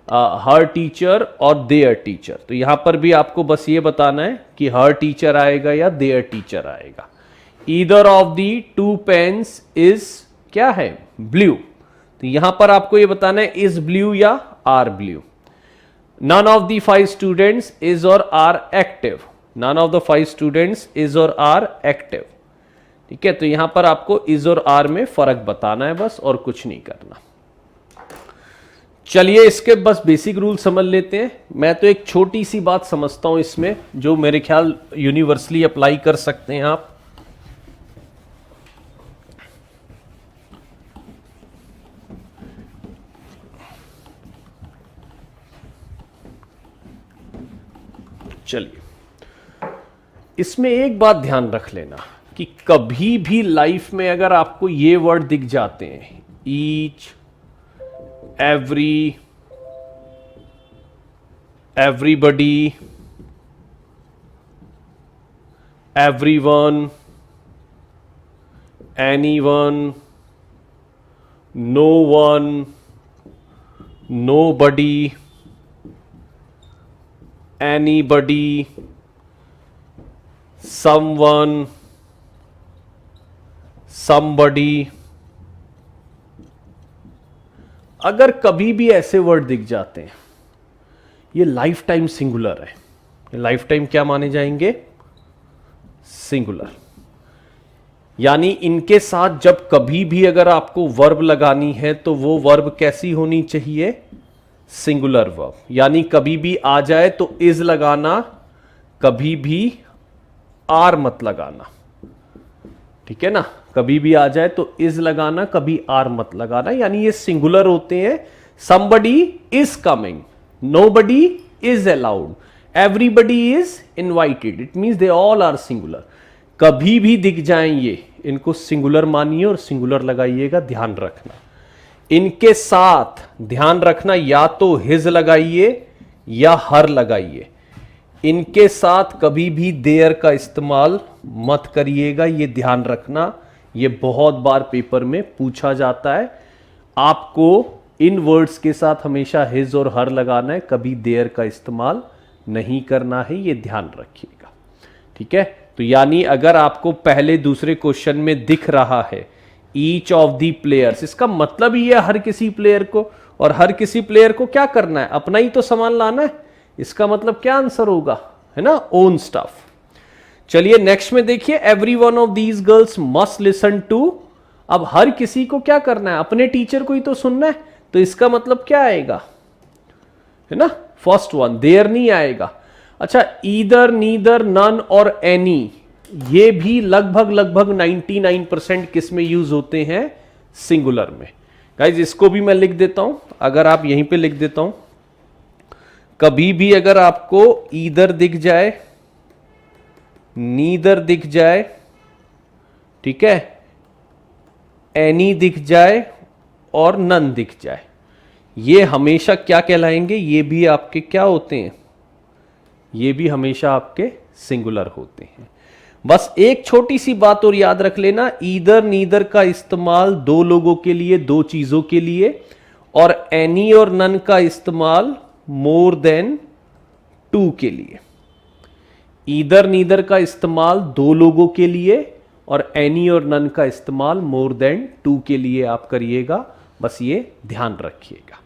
Speaker 1: her teacher और देयर टीचर। तो यहां पर भी आपको बस ये बताना है कि हर टीचर आएगा या देयर टीचर आएगा। Either of the 2 pens is क्या है, ब्लू। तो यहां पर आपको ये बताना है इज ब्लू या are blue. None of the 5 students is और are active, none of the 5 students is और आर एक्टिव। ठीक है, तो यहां पर आपको इज और आर में फर्क बताना है बस, और कुछ नहीं करना। चलिए इसके बस बेसिक रूल समझ लेते हैं। मैं तो एक छोटी सी बात समझता हूं इसमें, जो मेरे ख्याल यूनिवर्सली अप्लाई कर सकते हैं आप। चलिए इसमें एक बात ध्यान रख लेना कि कभी भी लाइफ में अगर आपको ये वर्ड दिख जाते हैं, each, every, everybody, everyone, anyone, no one, nobody, anybody, someone, somebody, अगर कभी भी ऐसे वर्ड दिख जाते हैं, ये लाइफ टाइम सिंगुलर है। लाइफ टाइम क्या माने जाएंगे, सिंगुलर। यानी इनके साथ जब कभी भी अगर आपको वर्ब लगानी है तो वो वर्ब कैसी होनी चाहिए, सिंगुलर वर्ब। यानी कभी भी आ जाए तो इज लगाना, कभी भी आर मत लगाना। ठीक है ना, कभी भी आ जाए तो इज लगाना, कभी आर मत लगाना। यानी ये सिंगुलर होते हैं। somebody is coming, nobody is allowed, everybody is invited, it means they all are singular। कभी भी दिख जाएं ये, इनको सिंगुलर मानिए और सिंगुलर लगाइएगा, ध्यान रखना। इनके साथ ध्यान रखना, या तो हिज लगाइए या हर लगाइए। इनके साथ कभी भी देयर का इस्तेमाल मत करिएगा, ये ध्यान रखना, ये बहुत बार पेपर में पूछा जाता है। आपको इन वर्ड्स के साथ हमेशा हिज और हर लगाना है, कभी देयर का इस्तेमाल नहीं करना है, ये ध्यान रखिएगा। ठीक है, तो यानी अगर आपको पहले दूसरे क्वेश्चन में दिख रहा है ईच ऑफ दी प्लेयर्स, इसका मतलब ही है हर किसी प्लेयर को, और हर किसी प्लेयर को क्या करना है, अपना ही तो सामान लाना है। इसका मतलब क्या आंसर होगा, है ना, ओन स्टफ। चलिए नेक्स्ट में देखिए, every one of these girls must listen to. अब हर किसी को क्या करना है, अपने टीचर को ही तो सुनना है, तो इसका मतलब क्या आएगा, है ना, फर्स्ट वन, देयर नहीं आएगा। अच्छा, ईदर, नीदर, नन और एनी, ये भी लगभग 99% किस में यूज होते हैं, सिंगुलर में। गाइज इसको भी मैं लिख देता हूं, अगर आप यहीं पे लिख देता हूं, कभी भी अगर आपको ईदर दिख जाए, नीदर दिख जाए, ठीक है, एनी दिख जाए और नन दिख जाए, ये हमेशा क्या कहलाएंगे, ये भी आपके क्या होते हैं, ये भी हमेशा आपके सिंगुलर होते हैं। बस एक छोटी सी बात और याद रख लेना, ईदर नीदर का इस्तेमाल दो लोगों के लिए, दो चीजों के लिए, और एनी और नन का इस्तेमाल मोर देन टू के लिए। ईदर नीदर का इस्तेमाल दो लोगों के लिए और एनी और नन का इस्तेमाल मोर देन टू के लिए आप करिएगा, बस ये ध्यान रखिएगा।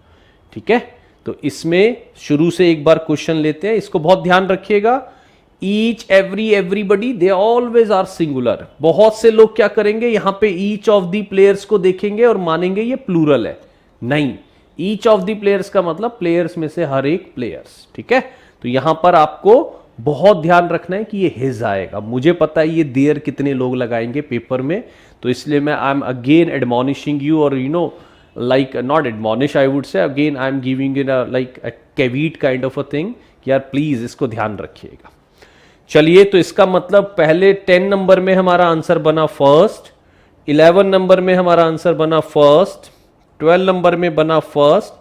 Speaker 1: ठीक है, तो इसमें शुरू से एक बार क्वेश्चन लेते हैं, इसको बहुत ध्यान रखिएगा। Each, every, everybody, they always are singular. बहुत से लोग क्या करेंगे, यहां पे ईच ऑफ दी प्लेयर्स को देखेंगे और मानेंगे ये प्लूरल है। नहीं, ईच ऑफ दी प्लेयर्स का मतलब प्लेयर्स में से हर एक प्लेयर्स। ठीक है, तो यहां पर आपको बहुत ध्यान रखना है कि ये हिज आएगा। मुझे पता है ये देयर कितने लोग लगाएंगे पेपर में, तो इसलिए मैं आई एम अगेन एडमॉनिशिंग यू, और you know like not admonish, I would say, again I am giving it a like a caveat kind of a thing कि यार प्लीज इसको ध्यान रखिएगा। चलिए, तो इसका मतलब पहले 10 नंबर में हमारा आंसर बना फर्स्ट, 11 नंबर में हमारा आंसर बना फर्स्ट, 12 नंबर में बना फर्स्ट,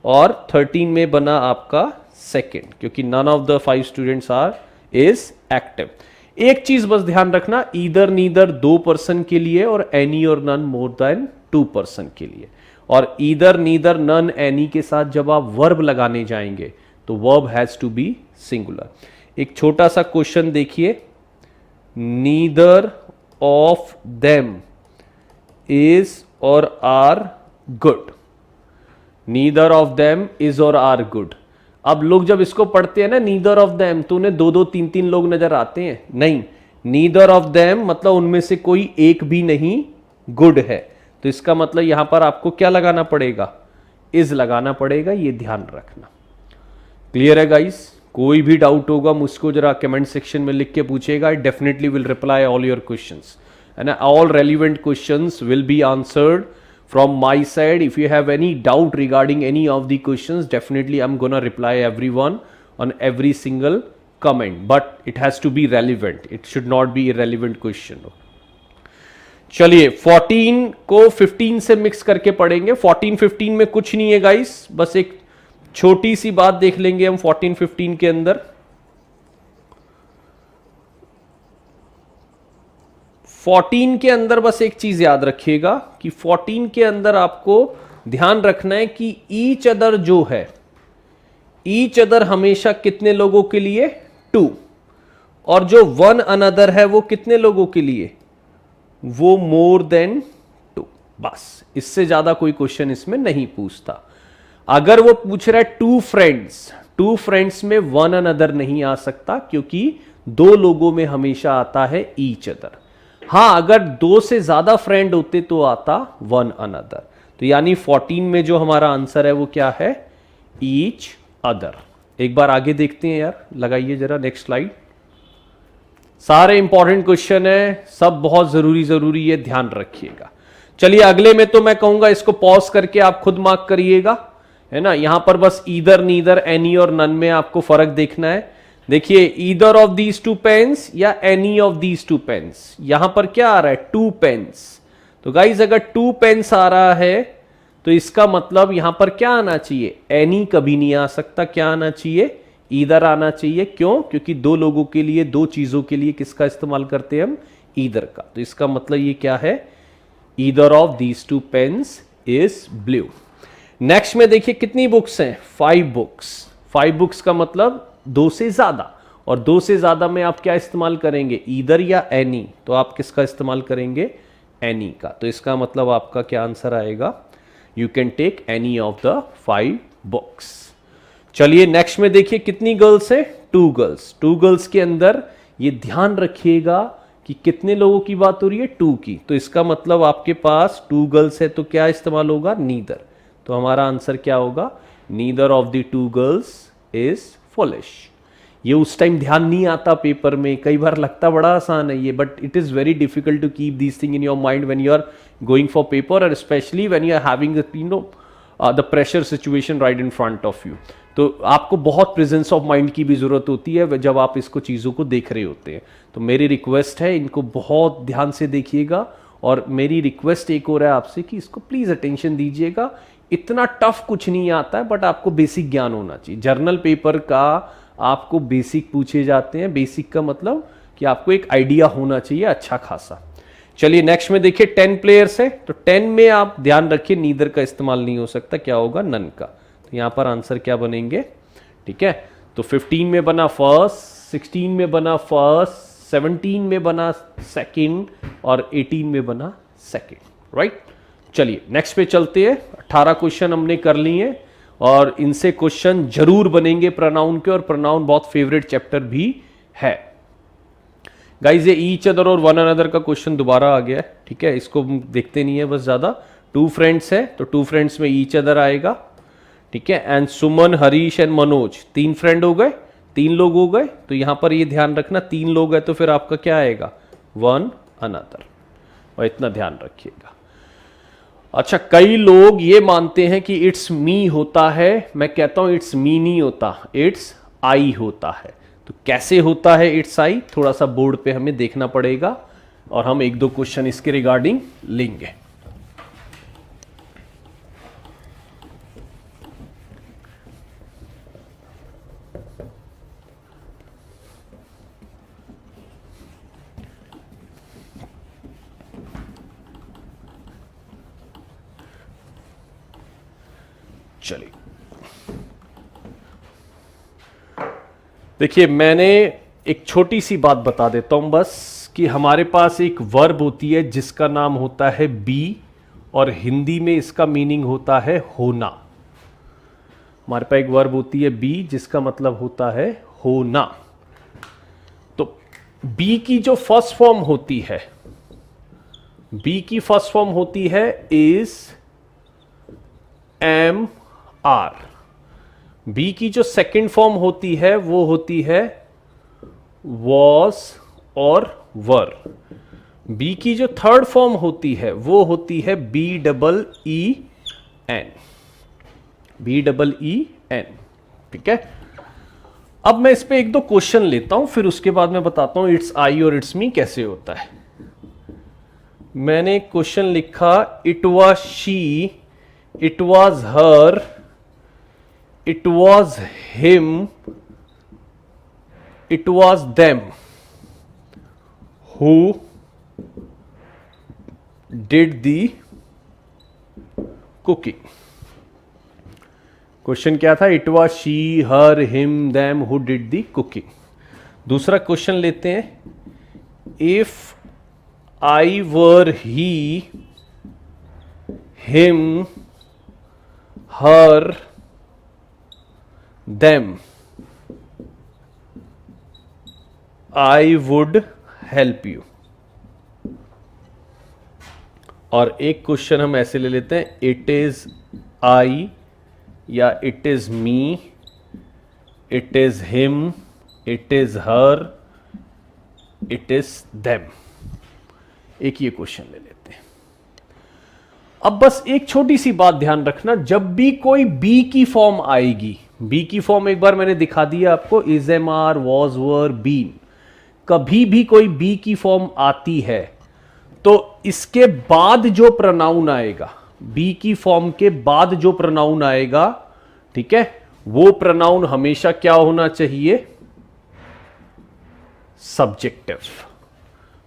Speaker 1: और 13 में बना आपका सेकेंड, क्योंकि none of the 5 students are is active. एक चीज बस ध्यान रखना, ईदर नीदर 2 पर्सन के लिए और एनी और नन मोर देन 2 पर्सन के लिए। और ईदर नीदर नन एनी के साथ जब आप वर्ब लगाने जाएंगे तो verb has to be singular. एक छोटा सा क्वेश्चन देखिए, नीदर ऑफ देम इज और are good, neither of them is और आर गुड। अब लोग जब इसको पढ़ते हैं ना, नीदर ऑफ देम, तो उन्हें 2-2 3-3 लोग नजर आते हैं। नहीं, नीदर ऑफ देम मतलब उनमें से कोई एक भी नहीं गुड है, तो इसका मतलब यहां पर आपको क्या लगाना पड़ेगा, इज लगाना पड़ेगा, ये ध्यान रखना। क्लियर है गाइस? कोई भी डाउट होगा मुझको जरा कमेंट सेक्शन में लिख के पूछेगा, I definitely will reply all your questions and all relevant questions will be answered from my side. If you have any doubt regarding any of the questions, definitely I'm gonna reply everyone on every single comment, but it has to be relevant, it should not be irrelevant question. चलिए 14 को 15 से मिक्स करके पढ़ेंगे। 14-15 में कुछ नहीं है गाइस, बस एक छोटी सी बात देख लेंगे हम 14-15 के अंदर। 14 के अंदर बस एक चीज याद रखिएगा कि 14 के अंदर आपको ध्यान रखना है कि ईच अदर जो है, ईच अदर हमेशा कितने लोगों के लिए, 2, और जो वन अनदर है वो कितने लोगों के लिए, वो मोर देन 2। बस इससे ज्यादा कोई क्वेश्चन इसमें नहीं पूछता। अगर वो पूछ रहा है 2 फ्रेंड्स, 2 फ्रेंड्स में वन अनदर नहीं आ सकता, क्योंकि 2 लोगों में हमेशा आता है ईच अदर। हाँ, अगर 2 से ज्यादा फ्रेंड होते तो आता वन अनदर। तो यानी 14 में जो हमारा आंसर है वो क्या है, ईच अदर। एक बार आगे देखते हैं यार, लगाइए जरा नेक्स्ट स्लाइड। सारे इंपॉर्टेंट क्वेश्चन है, सब बहुत जरूरी है, ध्यान रखिएगा। चलिए अगले में तो मैं कहूंगा इसको पॉज करके आप खुद मार्क करिएगा, है ना। यहां पर बस ईदर नीदर एनी और नन में आपको फर्क देखना है। देखिए ईदर ऑफ दीज 2 पेन्स या एनी ऑफ दीज 2 पेन्स, यहां पर क्या आ रहा है, 2 पेन्स। तो गाइज अगर 2 पेन्स आ रहा है तो इसका मतलब यहां पर क्या आना चाहिए, एनी कभी नहीं आ सकता, क्या आना चाहिए, ईदर आना चाहिए। क्यों? क्योंकि दो लोगों के लिए, दो चीजों के लिए किसका इस्तेमाल करते हैं हम? ईदर का। तो इसका मतलब ये क्या है? Either of these two pens is blue. Next में देखिए कितनी बुक्स हैं? 5 बुक्स। 5 बुक्स का मतलब 2 से ज्यादा, और 2 से ज्यादा में आप क्या इस्तेमाल करेंगे? ईदर या एनी। तो आप किसका इस्तेमाल करेंगे? एनी का। तो इसका मतलब आपका क्या आंसर आएगा? You can take any of the 5 books. चलिए नेक्स्ट में देखिए कितनी गर्ल्स है? 2 गर्ल्स। 2 गर्ल्स के अंदर ये ध्यान रखिएगा कि कितने लोगों की बात हो रही है? 2 की। तो इसका मतलब आपके पास 2 गर्ल्स है तो क्या इस्तेमाल होगा? नीदर। तो हमारा आंसर क्या होगा? Neither of the 2 girls is foolish. ये उस टाइम ध्यान नहीं आता पेपर में, कई बार लगता बड़ा आसान है ये, but it is very difficult to keep this thing in your mind when you are going for paper, और specially when you are having the pressure situation right in front of you. तो आपको बहुत प्रेजेंस ऑफ माइंड की भी जरूरत होती है जब आप इसको चीज़ों को देख रहे होते हैं। तो मेरी रिक्वेस्ट है, इनको बहुत ध्यान से देखिएगा, और मेरी रिक्वेस्ट एक और है आपसे कि इसको प्लीज अटेंशन दीजिएगा। इतना टफ कुछ नहीं आता है, बट आपको बेसिक ज्ञान होना चाहिए। जर्नल पेपर का आपको बेसिक पूछे जाते हैं। बेसिक का मतलब कि आपको एक आइडिया होना चाहिए अच्छा खासा। चलिए नेक्स्ट में देखिए 10 प्लेयर्स है, तो 10 में आप ध्यान रखिए नीदर का इस्तेमाल नहीं हो सकता। क्या होगा? नन का। तो यहां पर आंसर क्या बनेंगे? ठीक है, तो 15 में बना फर्स्ट, 16 में बना फर्स्ट, 17 में बना सेकंड, और 18 में बना सेकंड। राइट, चलिए नेक्स्ट पे चलते हैं। 18 क्वेश्चन हमने कर लिए, और इनसे क्वेश्चन जरूर बनेंगे प्रोनाउन के, और प्रोनाउन बहुत फेवरेट चैप्टर भी है। गाइज ये ईच अदर और वन अनदर का क्वेश्चन दोबारा आ गया है। ठीक है, इसको देखते नहीं है बस ज्यादा। 2 फ्रेंड्स है, तो 2 फ्रेंड्स में ईच अदर आएगा। ठीक है, and Suman, Harish and Manoj 3 friend हो गए, 3 लोग हो गए। तो यहां पर ये ध्यान रखना 3 लोग है तो फिर आपका क्या आएगा? वन अनदर, और इतना ध्यान रखिएगा। अच्छा, कई लोग ये मानते हैं कि इट्स मी होता है, मैं कहता हूं इट्स मी नहीं होता, इट्स आई होता है। तो कैसे होता है इट्स आई? थोड़ा सा बोर्ड पे हमें देखना पड़ेगा, और हम 1-2 क्वेश्चन इसके रिगार्डिंग लेंगे। चलिए देखिए, मैंने एक छोटी सी बात बता देता हूं बस, कि हमारे पास एक वर्ब होती है जिसका नाम होता है बी, और हिंदी में इसका मीनिंग होता है होना। हमारे पास एक वर्ब होती है बी जिसका मतलब होता है होना। तो बी की जो फर्स्ट फॉर्म होती है, बी की फर्स्ट फॉर्म होती है इज एम आर। बी की जो सेकंड फॉर्म होती है वो होती है वॉज और वर। बी की जो थर्ड फॉर्म होती है वो होती है B double E N, B double E N. ठीक है, अब मैं इस पे 1-2 क्वेश्चन लेता हूं, फिर उसके बाद मैं बताता हूं इट्स आई और इट्स मी कैसे होता है। मैंने क्वेश्चन लिखा, it was she, it was her, it was him, it was them who did the cooking। Question क्या था? It was she, her, him, them who did the cooking. दूसरा क्वेश्चन लेते हैं, if I were he, him, her, them, I would help you। और एक क्वेश्चन हम ऐसे ले लेते हैं, इट इज आई, या it is me, it is him, it is her, it is them. एक ये क्वेश्चन ले लेते हैं। अब बस एक छोटी सी बात ध्यान रखना, जब भी कोई बी की फॉर्म आएगी, बी की फॉर्म एक बार मैंने दिखा दिया आपको, is, am, are, was, were, been. कभी भी कोई बी की फॉर्म आती है तो इसके बाद जो प्रोनाउन आएगा, बी की फॉर्म के बाद जो प्रोनाउन आएगा, ठीक है, वो प्रोनाउन हमेशा क्या होना चाहिए? सब्जेक्टिव।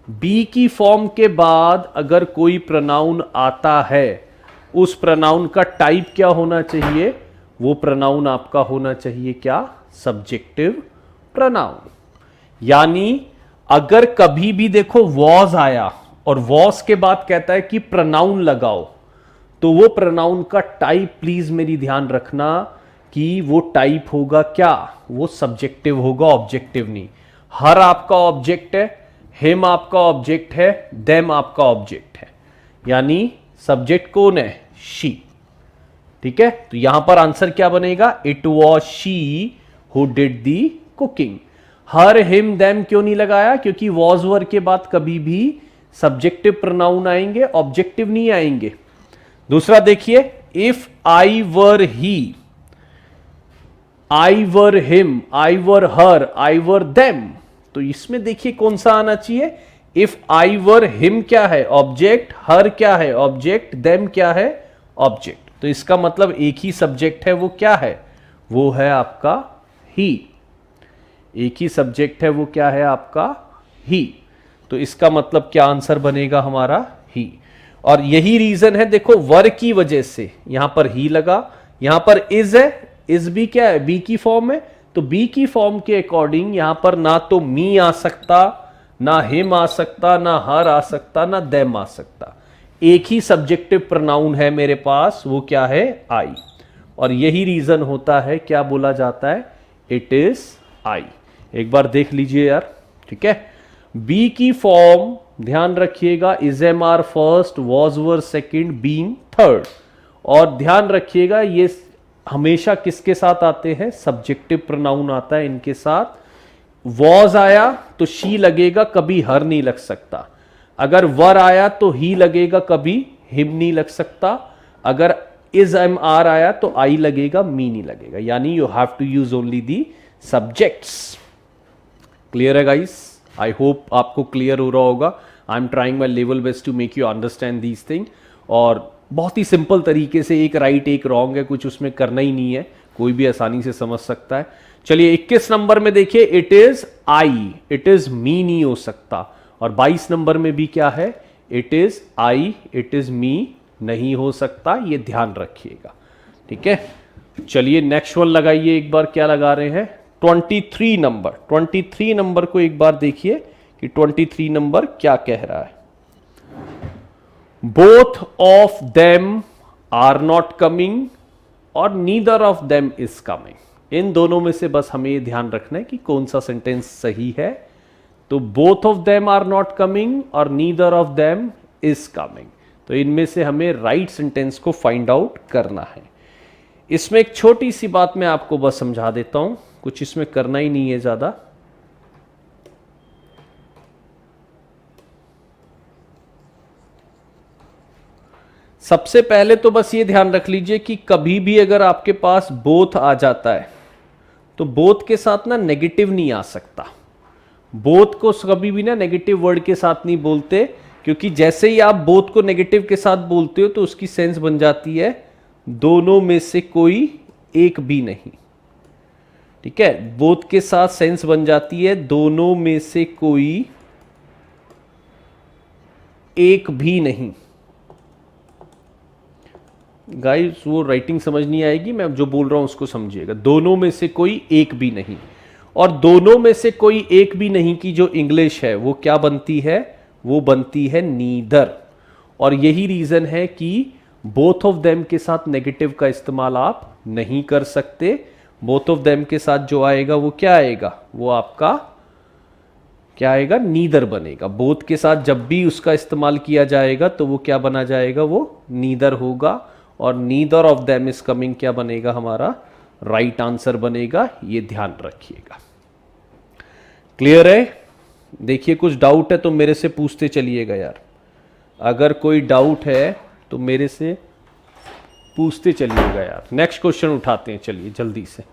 Speaker 1: बी की फॉर्म के बाद अगर कोई प्रोनाउन आता है, उस प्रोनाउन का टाइप क्या होना चाहिए? वो प्रोनाउन आपका होना चाहिए क्या? Subjective pronoun. यानी अगर कभी भी देखो वॉज आया और वॉज के बाद कहता है कि प्रोनाउन लगाओ, तो वो प्रोनाउन का टाइप प्लीज मेरी ध्यान रखना कि वो टाइप होगा क्या? वो सब्जेक्टिव होगा, ऑब्जेक्टिव नहीं। हर आपका ऑब्जेक्ट है, हिम आपका ऑब्जेक्ट है, देम आपका ऑब्जेक्ट है, यानी सब्जेक्ट कौन है? शी। ठीक है, तो यहां पर आंसर क्या बनेगा? It was she who did the cooking. Her him them क्यों नहीं लगाया? क्योंकि वॉज वर के बाद कभी भी सब्जेक्टिव प्रोनाउन आएंगे, ऑब्जेक्टिव नहीं आएंगे। दूसरा देखिए, if I were he, I were him, I were her, I were them, तो इसमें देखिए कौन सा आना चाहिए? इफ आई वर हिम क्या है? ऑब्जेक्ट। हर क्या है? ऑब्जेक्ट। देम क्या है? ऑब्जेक्ट। तो इसका मतलब एक ही सब्जेक्ट है, वो क्या है? वो है आपका ही। एक ही सब्जेक्ट है, वो क्या है आपका? ही। तो इसका मतलब क्या आंसर बनेगा हमारा? ही। और यही रीजन है, देखो वर की वजह से यहां पर ही लगा, यहां पर इज है, इज भी क्या है? बी की फॉर्म है, तो बी की फॉर्म के अकॉर्डिंग यहां पर ना तो मी आ सकता, ना हिम आ सकता, ना हर आ सकता, ना देम आ सकता। एक ही सब्जेक्टिव प्रोनाउन है मेरे पास, वो क्या है? आई। और यही रीजन होता है, क्या बोला जाता है? It is I. एक बार देख लीजिए यार, ठीक है। बी की फॉर्म ध्यान रखिएगा, is am are first, was were second, being third. और ध्यान रखिएगा ये हमेशा किसके साथ आते हैं? सब्जेक्टिव प्रोनाउन आता है इनके साथ। वॉज आया तो शी लगेगा, कभी हर नहीं लग सकता। अगर वर आया तो ही लगेगा, कभी हिम नहीं लग सकता। अगर इज एम आर आया तो आई लगेगा, मी नहीं लगेगा। यानी you have to use only the subjects. Clear है गाइस? आई होप आपको क्लियर हो रहा होगा। I am trying my level best to make you understand these thing. और बहुत ही सिंपल तरीके से, एक राइट एक रॉन्ग है, कुछ उसमें करना ही नहीं है, कोई भी आसानी से समझ सकता है। चलिए 21 नंबर में देखिए, it is I, it is me नहीं हो सकता। और 22 नंबर में भी क्या है? It is I, it is me नहीं हो सकता, ये ध्यान रखिएगा। ठीक है, चलिए नेक्स्ट वन लगाइए एक बार, क्या लगा रहे हैं? 23 नंबर। 23 नंबर को एक बार देखिए कि 23 नंबर क्या कह रहा है। Both of them are not coming और neither of them is coming. इन दोनों में से बस हमें ये ध्यान रखना है कि कौन सा सेंटेंस सही है। तो both of them are not coming और neither of them is coming, तो इनमें से हमें राइट सेंटेंस को फाइंड आउट करना है। इसमें एक छोटी सी बात मैं आपको बस समझा देता हूं, कुछ इसमें करना ही नहीं है ज्यादा। सबसे पहले तो बस ये ध्यान रख लीजिए कि कभी भी अगर आपके पास बोथ आ जाता है तो बोथ के साथ ना नेगेटिव नहीं आ सकता। बोथ को कभी भी ना नेगेटिव वर्ड के साथ नहीं बोलते, क्योंकि जैसे ही आप बोथ को नेगेटिव के साथ बोलते हो तो उसकी सेंस बन जाती है दोनों में से कोई एक भी नहीं। ठीक है, बोथ के साथ सेंस बन जाती है दोनों में से कोई एक भी नहीं। गाइस वो राइटिंग समझ नहीं आएगी, मैं जो बोल रहा हूं उसको समझिएगा। दोनों में से कोई एक भी नहीं, और दोनों में से कोई एक भी नहीं की जो इंग्लिश है वो क्या बनती है? वो बनती है नीदर। और यही रीजन है कि बोथ ऑफ देम के साथ नेगेटिव का इस्तेमाल आप नहीं कर सकते। बोथ ऑफ देम के साथ जो आएगा वो क्या आएगा? वो आपका क्या आएगा? नीदर बनेगा। बोथ के साथ जब भी उसका इस्तेमाल किया जाएगा तो वो क्या बना जाएगा? वो नीदर होगा। और neither of them is coming क्या बनेगा? हमारा राइट आंसर बनेगा, ये ध्यान रखिएगा। क्लियर है? देखिए कुछ डाउट है तो मेरे से पूछते चलिएगा यार, अगर कोई डाउट है तो मेरे से पूछते चलिएगा यार। नेक्स्ट क्वेश्चन उठाते हैं, चलिए जल्दी से।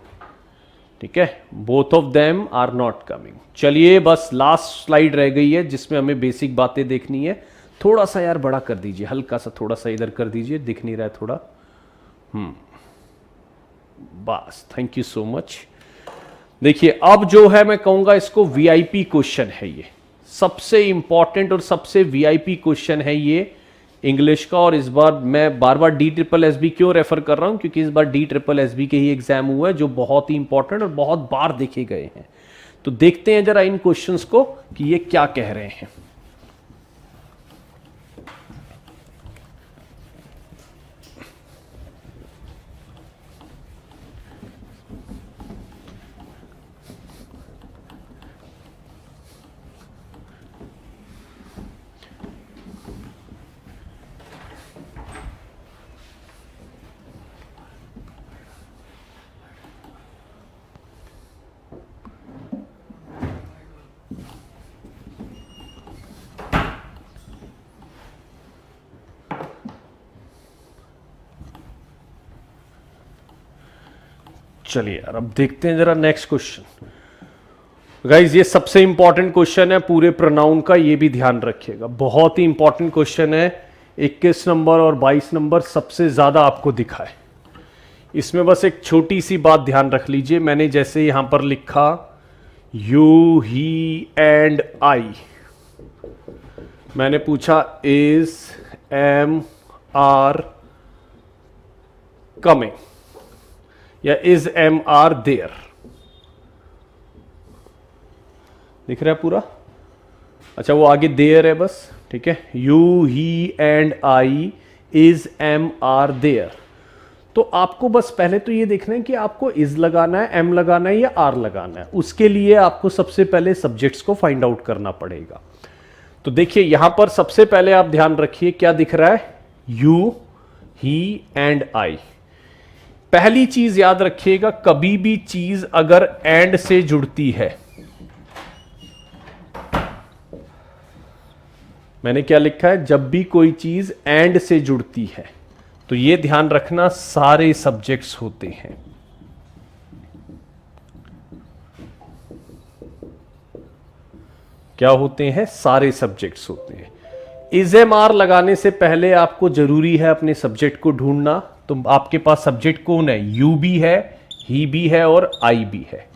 Speaker 1: ठीक है, both of them are not coming. चलिए बस लास्ट स्लाइड रह गई है जिसमें हमें बेसिक बातें देखनी है। थोड़ा सा यार बड़ा कर दीजिए, हल्का सा थोड़ा सा इधर कर दीजिए, दिख नहीं रहा है थोड़ा। बस, थैंक यू सो मच। देखिए अब जो है मैं कहूंगा इसको वीआईपी क्वेश्चन है, ये सबसे इंपॉर्टेंट और सबसे वीआईपी क्वेश्चन है ये इंग्लिश का। और इस बार मैं बार बार DSSB क्यों रेफर कर रहा हूं, क्योंकि इस बार DSSB के ही एग्जाम हुआ है जो बहुत ही इंपॉर्टेंट और बहुत बार देखे गए हैं। तो देखते हैं जरा इन क्वेश्चंस को कि ये क्या कह रहे हैं। चलिए यार अब देखते हैं जरा नेक्स्ट क्वेश्चन। गाइज ये सबसे इंपॉर्टेंट क्वेश्चन है पूरे प्रोनाउन का, ये भी ध्यान रखिएगा, बहुत ही इंपॉर्टेंट क्वेश्चन है। 21 नंबर और 22 नंबर सबसे ज्यादा आपको दिखा है। इसमें बस एक छोटी सी बात ध्यान रख लीजिए, मैंने जैसे यहां पर लिखा यू ही एंड आई, मैंने पूछा इज एम आर कमिंग या इज एम आर देयर, दिख रहा है पूरा? अच्छा वो आगे देयर है बस, ठीक है। You he and I is am are there. तो आपको बस पहले तो ये देखना है कि आपको इज लगाना है, एम लगाना है या आर लगाना है। उसके लिए आपको सबसे पहले सब्जेक्ट्स को फाइंड आउट करना पड़ेगा। तो देखिए यहां पर सबसे पहले आप ध्यान रखिए क्या दिख रहा है, यू ही एंड आई। पहली चीज याद रखिएगा, कभी भी चीज अगर एंड से जुड़ती है, मैंने क्या लिखा है, जब भी कोई चीज एंड से जुड़ती है तो ये ध्यान रखना सारे सब्जेक्ट्स होते हैं। क्या होते हैं? सारे सब्जेक्ट्स होते हैं। इज एम आर लगाने से पहले आपको जरूरी है अपने सब्जेक्ट को ढूंढना। तो आपके पास सब्जेक्ट कौन है? यू भी है, ही भी है और आई भी है,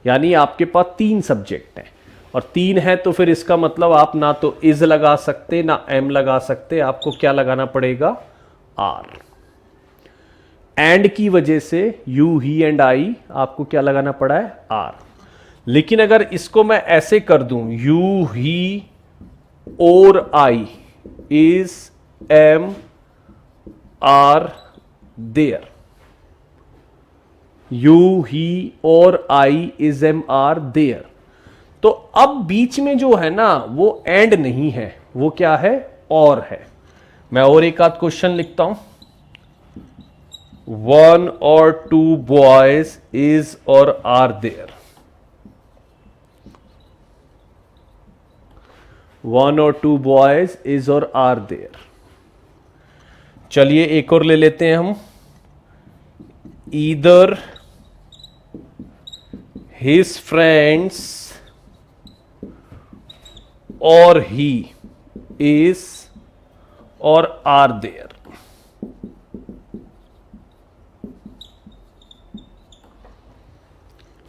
Speaker 1: यानी आपके पास 3 सब्जेक्ट हैं। और 3 है तो फिर इसका मतलब आप ना तो इज लगा सकते ना एम लगा सकते, आपको क्या लगाना पड़ेगा? आर। एंड की वजह से यू ही एंड आई आपको क्या लगाना पड़ा है? आर। लेकिन अगर इसको मैं ऐसे कर दूं, यू ही और I is am are there, you he और I is am are there, तो अब बीच में जो है ना वो एंड नहीं है, वो क्या है? और है। मैं और एक आध क्वेश्चन लिखता हूं, 1 or 2 boys is or are there, 1 or 2 boys is or are there। चलिए एक और ले लेते हैं हम, either his friends or he is or are there।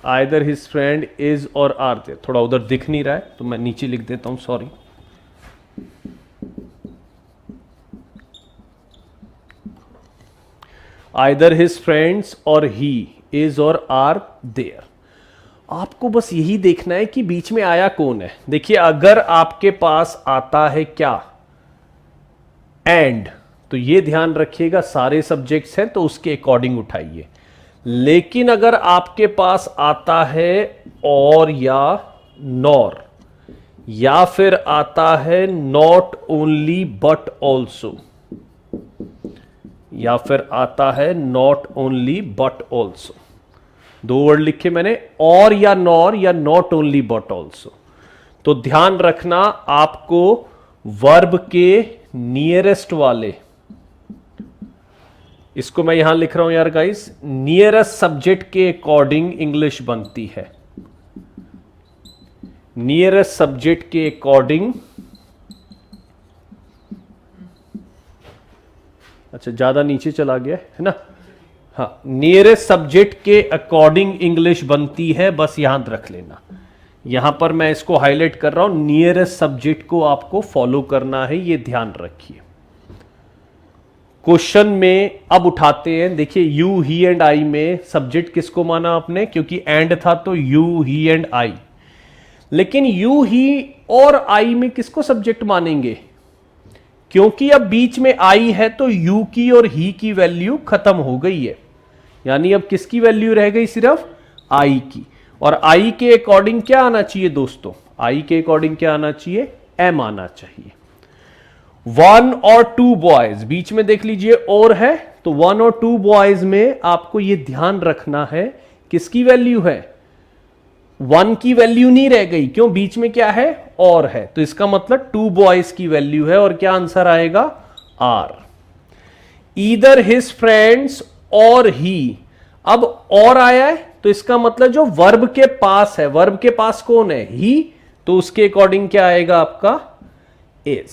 Speaker 1: Either his friend is or are there, थोड़ा उधर दिख नहीं रहा है तो मैं नीचे लिख देता हूं, sorry. Either his friends or he is or are there। आपको बस यही देखना है कि बीच में आया कौन है। देखिए अगर आपके पास आता है क्या? एंड, तो ये ध्यान रखिएगा सारे सब्जेक्ट्स हैं तो उसके अकॉर्डिंग उठाइए। लेकिन अगर आपके पास आता है और या नॉर, या फिर आता है नॉट ओनली बट ऑल्सो, या फिर आता है not only but also, 2 word लिखे मैंने, और या नॉर या नॉट ओनली बट ऑल्सो, तो ध्यान रखना आपको वर्ब के नियरेस्ट वाले, इसको मैं यहां लिख रहा हूं यार गाइस, नियरेस्ट सब्जेक्ट के अकॉर्डिंग इंग्लिश बनती है। नियरेस्ट सब्जेक्ट के अकॉर्डिंग, अच्छा ज्यादा नीचे चला गया है ना, हाँ, नियरेस्ट सब्जेक्ट के अकॉर्डिंग इंग्लिश बनती है, बस याद रख लेना। यहां पर मैं इसको हाईलाइट कर रहा हूं, नियरेस्ट सब्जेक्ट को आपको फॉलो करना है, ये ध्यान रखिए। क्वेश्चन में अब उठाते हैं, देखिए यू ही एंड आई में सब्जेक्ट किसको माना आपने, क्योंकि एंड था तो यू ही एंड आई। लेकिन यू ही और आई में किसको सब्जेक्ट मानेंगे, क्योंकि अब बीच में आई है तो यू की और ही की वैल्यू खत्म हो गई है, यानी अब किसकी वैल्यू रह गई, सिर्फ आई की। और आई के अकॉर्डिंग क्या आना चाहिए दोस्तों, आई के अकॉर्डिंग क्या आना चाहिए, एम आना चाहिए। 1 और 2 बॉयज, बीच में देख लीजिए और है, तो 1 और 2 बॉयज में आपको यह ध्यान रखना है किसकी वैल्यू है, 1 की वैल्यू नहीं रह गई, क्यों, बीच में क्या है, और है, तो इसका मतलब 2 बॉयज की वैल्यू है, और क्या आंसर आएगा, आर। ईदर हिज फ्रेंड्स और ही, अब और आया है तो इसका मतलब जो वर्ब के पास है, वर्ब के पास कौन है, ही, तो उसके अकॉर्डिंग क्या आएगा आपका, इज।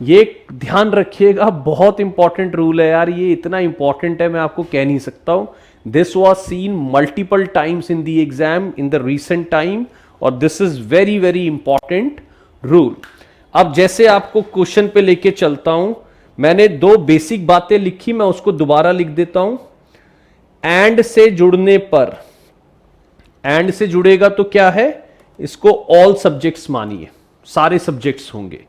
Speaker 1: ये ध्यान रखिएगा, बहुत इंपॉर्टेंट रूल है यार, ये इतना इंपॉर्टेंट है मैं आपको कह नहीं सकता हूं। This was seen multiple times in the exam in the recent time, और this is very very important rule. अब जैसे आपको क्वेश्चन पे लेके चलता हूं, मैंने 2 बेसिक बातें लिखी, मैं उसको दोबारा लिख देता हूं। एंड से जुड़ने पर, एंड से जुड़ेगा तो क्या है, इसको ऑल सब्जेक्ट्स मानिए, सारे सब्जेक्ट्स होंगे।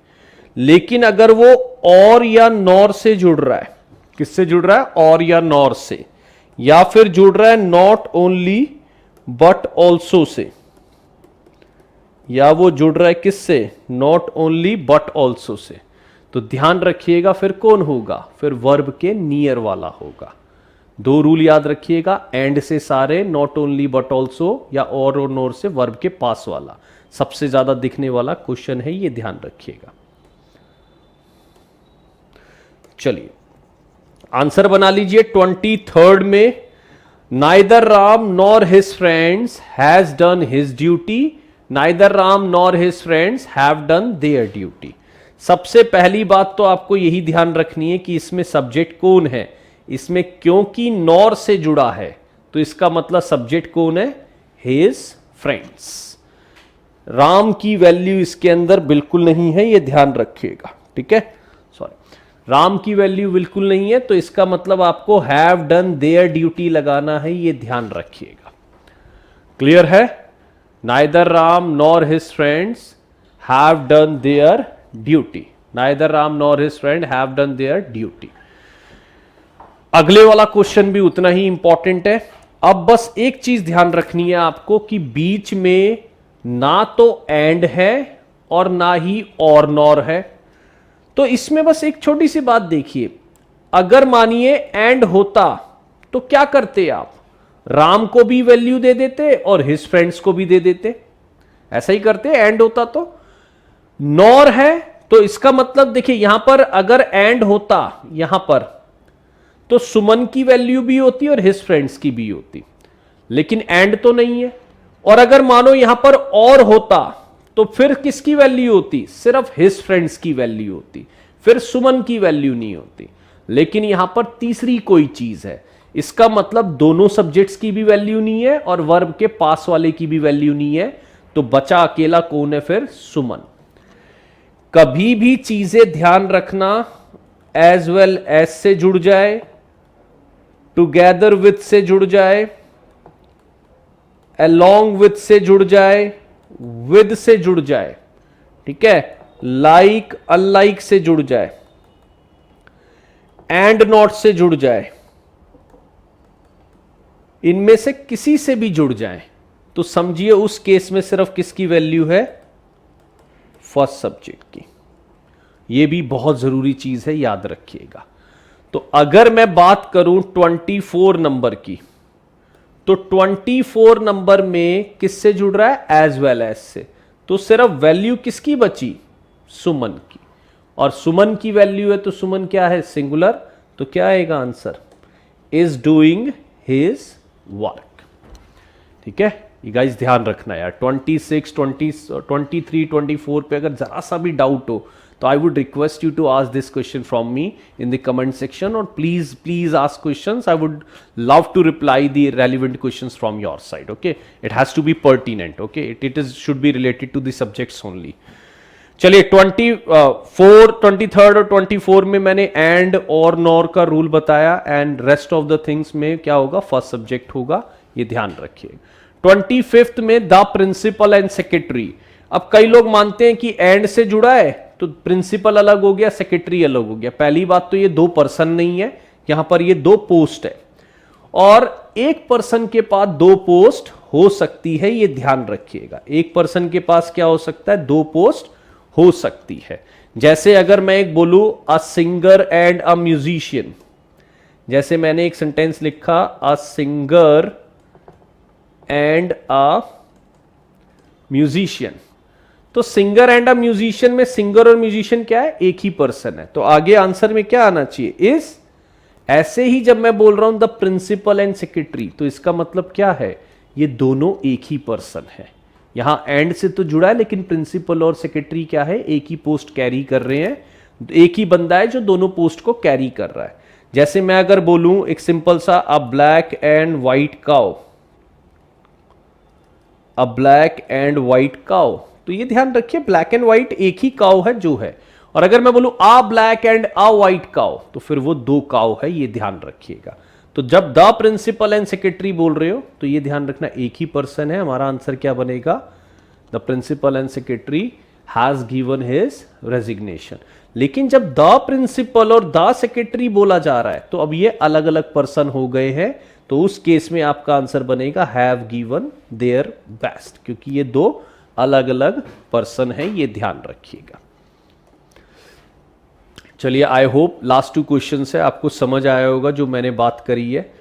Speaker 1: लेकिन अगर वो और या नॉर से जुड़ रहा है, किससे जुड़ रहा है, और या नॉर से, या फिर जुड़ रहा है not only but also say, या वो जुड़ रहा है किससे, not only but also say, तो ध्यान रखिएगा फिर कौन होगा, फिर वर्ब के नियर वाला होगा। 2 रूल याद रखिएगा, एंड से सारे, नॉट ओनली बट ऑल्सो, या और नोर से वर्ब के पास वाला, सबसे ज्यादा दिखने वाला क्वेश्चन है, ये ध्यान रखिएगा। चलिए आंसर बना लीजिए। 23rd में, neither Ram nor his friends has done his duty, neither Ram nor his friends have done there duty. सबसे पहली बात तो आपको यही ध्यान रखनी है कि इसमें सब्जेक्ट कौन है, इसमें क्योंकि नॉर से जुड़ा है तो इसका मतलब सब्जेक्ट कौन है, हिज फ्रेंड्स। राम की वैल्यू इसके अंदर बिल्कुल नहीं है, ये ध्यान रखिएगा, ठीक है, सॉरी, राम की वैल्यू बिल्कुल नहीं है, तो इसका मतलब आपको हैव डन देयर ड्यूटी लगाना है, ये ध्यान रखिएगा। क्लियर है, neither Ram nor his friends have done there duty, neither Ram nor his friend have done there duty. अगले वाला क्वेश्चन भी उतना ही इंपॉर्टेंट है। अब बस एक चीज ध्यान रखनी है आपको कि बीच में ना तो एंड है और ना ही और नॉर है, तो इसमें बस एक छोटी सी बात देखिए, अगर मानिए एंड होता तो क्या करते आप, राम को भी वैल्यू दे देते और हिज फ्रेंड्स को भी दे देते, ऐसा ही करते, एंड होता तो। नॉर है तो इसका मतलब देखिए यहां पर अगर एंड होता यहां पर, तो सुमन की वैल्यू भी होती और हिज फ्रेंड्स की भी होती, लेकिन एंड तो नहीं है। और अगर मानो यहां पर और होता तो फिर किसकी वैल्यू होती, सिर्फ हिज फ्रेंड्स की वैल्यू होती, फिर सुमन की वैल्यू नहीं होती। लेकिन यहां पर तीसरी कोई चीज है, इसका मतलब दोनों सब्जेक्ट्स की भी वैल्यू नहीं है और वर्ब के पास वाले की भी वैल्यू नहीं है, तो बचा अकेला कौन है, फिर सुमन। कभी भी चीजें ध्यान रखना, एज वेल एज से जुड़ जाए, टुगेदर विथ से जुड़ जाए, along with से जुड़ जाए, with से जुड़ जाए, ठीक है, like unlike से जुड़ जाए, and not से जुड़ जाए, इनमें से किसी से भी जुड़ जाए तो समझिए उस केस में सिर्फ किसकी वैल्यू है, फर्स्ट सब्जेक्ट की। यह भी बहुत जरूरी चीज है, याद रखिएगा। तो अगर मैं बात करूं 24 नंबर की, तो 24 नंबर में किससे जुड़ रहा है, एज वेल एज से, तो सिर्फ वैल्यू किसकी बची, सुमन की, और सुमन की वैल्यू है तो सुमन क्या है, सिंगुलर, तो क्या आएगा answer, is doing his work. ठीक है, ये गाइस ध्यान रखना यार, 26, 20, 23, 24 पे अगर जरा सा भी डाउट हो तो I would request you to ask this question from me in the comment section, और please please ask questions. I would love to reply the relevant questions from your side. Okay, it has to be pertinent. Okay, it is should be related to the subjects only. चलिए 23 और 24 में मैंने एंड और नॉर का रूल बताया, and rest of the things में क्या होगा, फर्स्ट सब्जेक्ट होगा, ये ध्यान रखिए. 25th में द प्रिंसिपल एंड सेक्रेटरी. अब कई लोग मानते हैं कि एंड से जुड़ा है तो प्रिंसिपल अलग हो गया, सेक्रेटरी अलग हो गया. पहली बात तो ये दो पर्सन नहीं है, यहां पर ये दो पोस्ट है, और एक पर्सन के पास दो पोस्ट हो सकती है, ये ध्यान रखिएगा. एक पर्सन के पास क्या हो सकता है, दो पोस्ट हो सकती है. जैसे अगर मैं एक बोलूं a singer and a musician, जैसे मैंने एक सेंटेंस लिखा a singer and a musician, तो सिंगर एंड अ म्यूजिशियन में सिंगर और म्यूजिशियन क्या है, एक ही पर्सन है. तो आगे आंसर में क्या आना चाहिए, इस. ऐसे ही जब मैं बोल रहा हूं द प्रिंसिपल एंड सेक्रेटरी, तो इसका मतलब क्या है, ये दोनों एक ही पर्सन है. यहां एंड से तो जुड़ा है, लेकिन प्रिंसिपल और सेक्रेटरी क्या है, एक ही पोस्ट कैरी कर रहे हैं. एक ही बंदा है जो दोनों पोस्ट को कैरी कर रहा है. जैसे मैं अगर बोलूं एक सिंपल सा अ black and white cow, a black and white cow, तो ये ध्यान रखिए ब्लैक एंड व्हाइट एक ही काउ है जो है. और अगर मैं बोलूं a black and a white cow, तो फिर वो दो काउ है, ये ध्यान रखिएगा. तो जब द प्रिंसिपल एंड सेक्रेटरी बोल रहे हो तो ये ध्यान रखना एक ही पर्सन है. हमारा आंसर क्या बनेगा, the principal and secretary has given his resignation. लेकिन जब द प्रिंसिपल और द सेक्रेटरी बोला जा रहा है तो अब ये अलग अलग पर्सन हो गए हैं, तो उस केस में आपका आंसर बनेगा हैव गिवन देयर बेस्ट, क्योंकि ये दो अलग अलग पर्सन है, ये ध्यान रखिएगा. चलिए, आई होप लास्ट 2 क्वेश्चन है आपको समझ आया होगा जो मैंने बात करी है,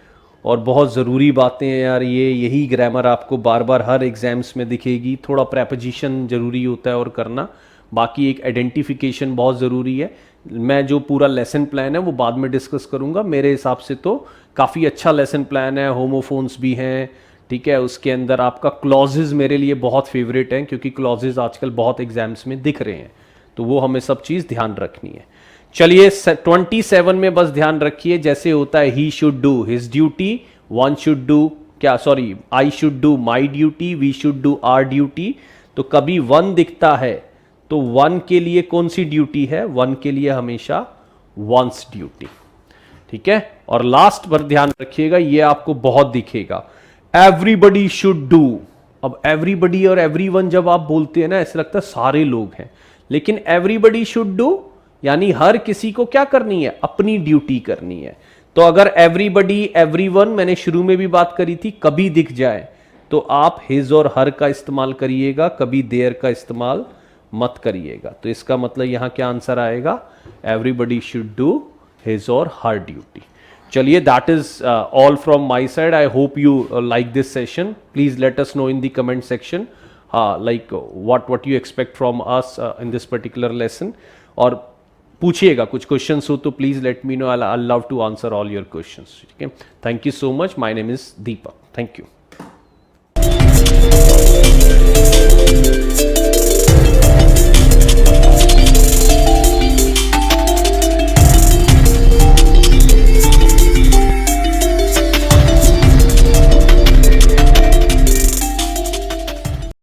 Speaker 1: और बहुत ज़रूरी बातें हैं यार ये. यही ग्रामर आपको बार बार हर एग्जाम्स में दिखेगी. थोड़ा प्रेपोजिशन जरूरी होता है और करना, बाकी एक आइडेंटिफिकेशन बहुत ज़रूरी है. मैं जो पूरा लेसन प्लान है वो बाद में डिस्कस करूंगा. मेरे हिसाब से तो काफ़ी अच्छा लेसन प्लान है, होमोफोन्स भी हैं, ठीक है. उसके अंदर आपका क्लॉजेज मेरे लिए बहुत फेवरेट हैं, क्योंकि क्लॉजेज आजकल बहुत एग्जाम्स में दिख रहे हैं, तो वो हमें सब चीज़ ध्यान रखनी है. चलिए 27 में बस ध्यान रखिए, जैसे होता है he should do his duty, one should do क्या, sorry I should do my duty, we should do our duty. तो कभी वन दिखता है तो वन के लिए कौन सी ड्यूटी है, वन के लिए हमेशा वंस ड्यूटी, ठीक है. और लास्ट पर ध्यान रखिएगा, ये आपको बहुत दिखेगा, एवरीबडी शुड डू. अब एवरीबडी और एवरीवन जब आप बोलते हैं ना, ऐसा लगता है सारे लोग हैं, लेकिन एवरीबडी शुड डू यानी हर किसी को क्या करनी है, अपनी ड्यूटी करनी है. तो अगर एवरीबडी एवरीवन मैंने शुरू में भी बात करी थी, कभी दिख जाए तो आप हिज और हर का इस्तेमाल करिएगा, कभी देयर का इस्तेमाल मत करिएगा. तो इसका मतलब यहां क्या आंसर आएगा, एवरीबडी शुड डू हिज और हर ड्यूटी. चलिए, that is all from my side. I hope you like this session. Please let us know in the comment section like what you expect from us in this particular lesson. और पूछिएगा कुछ क्वेश्चंस हो तो please let me know. I love to answer all your questions. ठीक है, thank you so much. My name is Deepak. Thank you.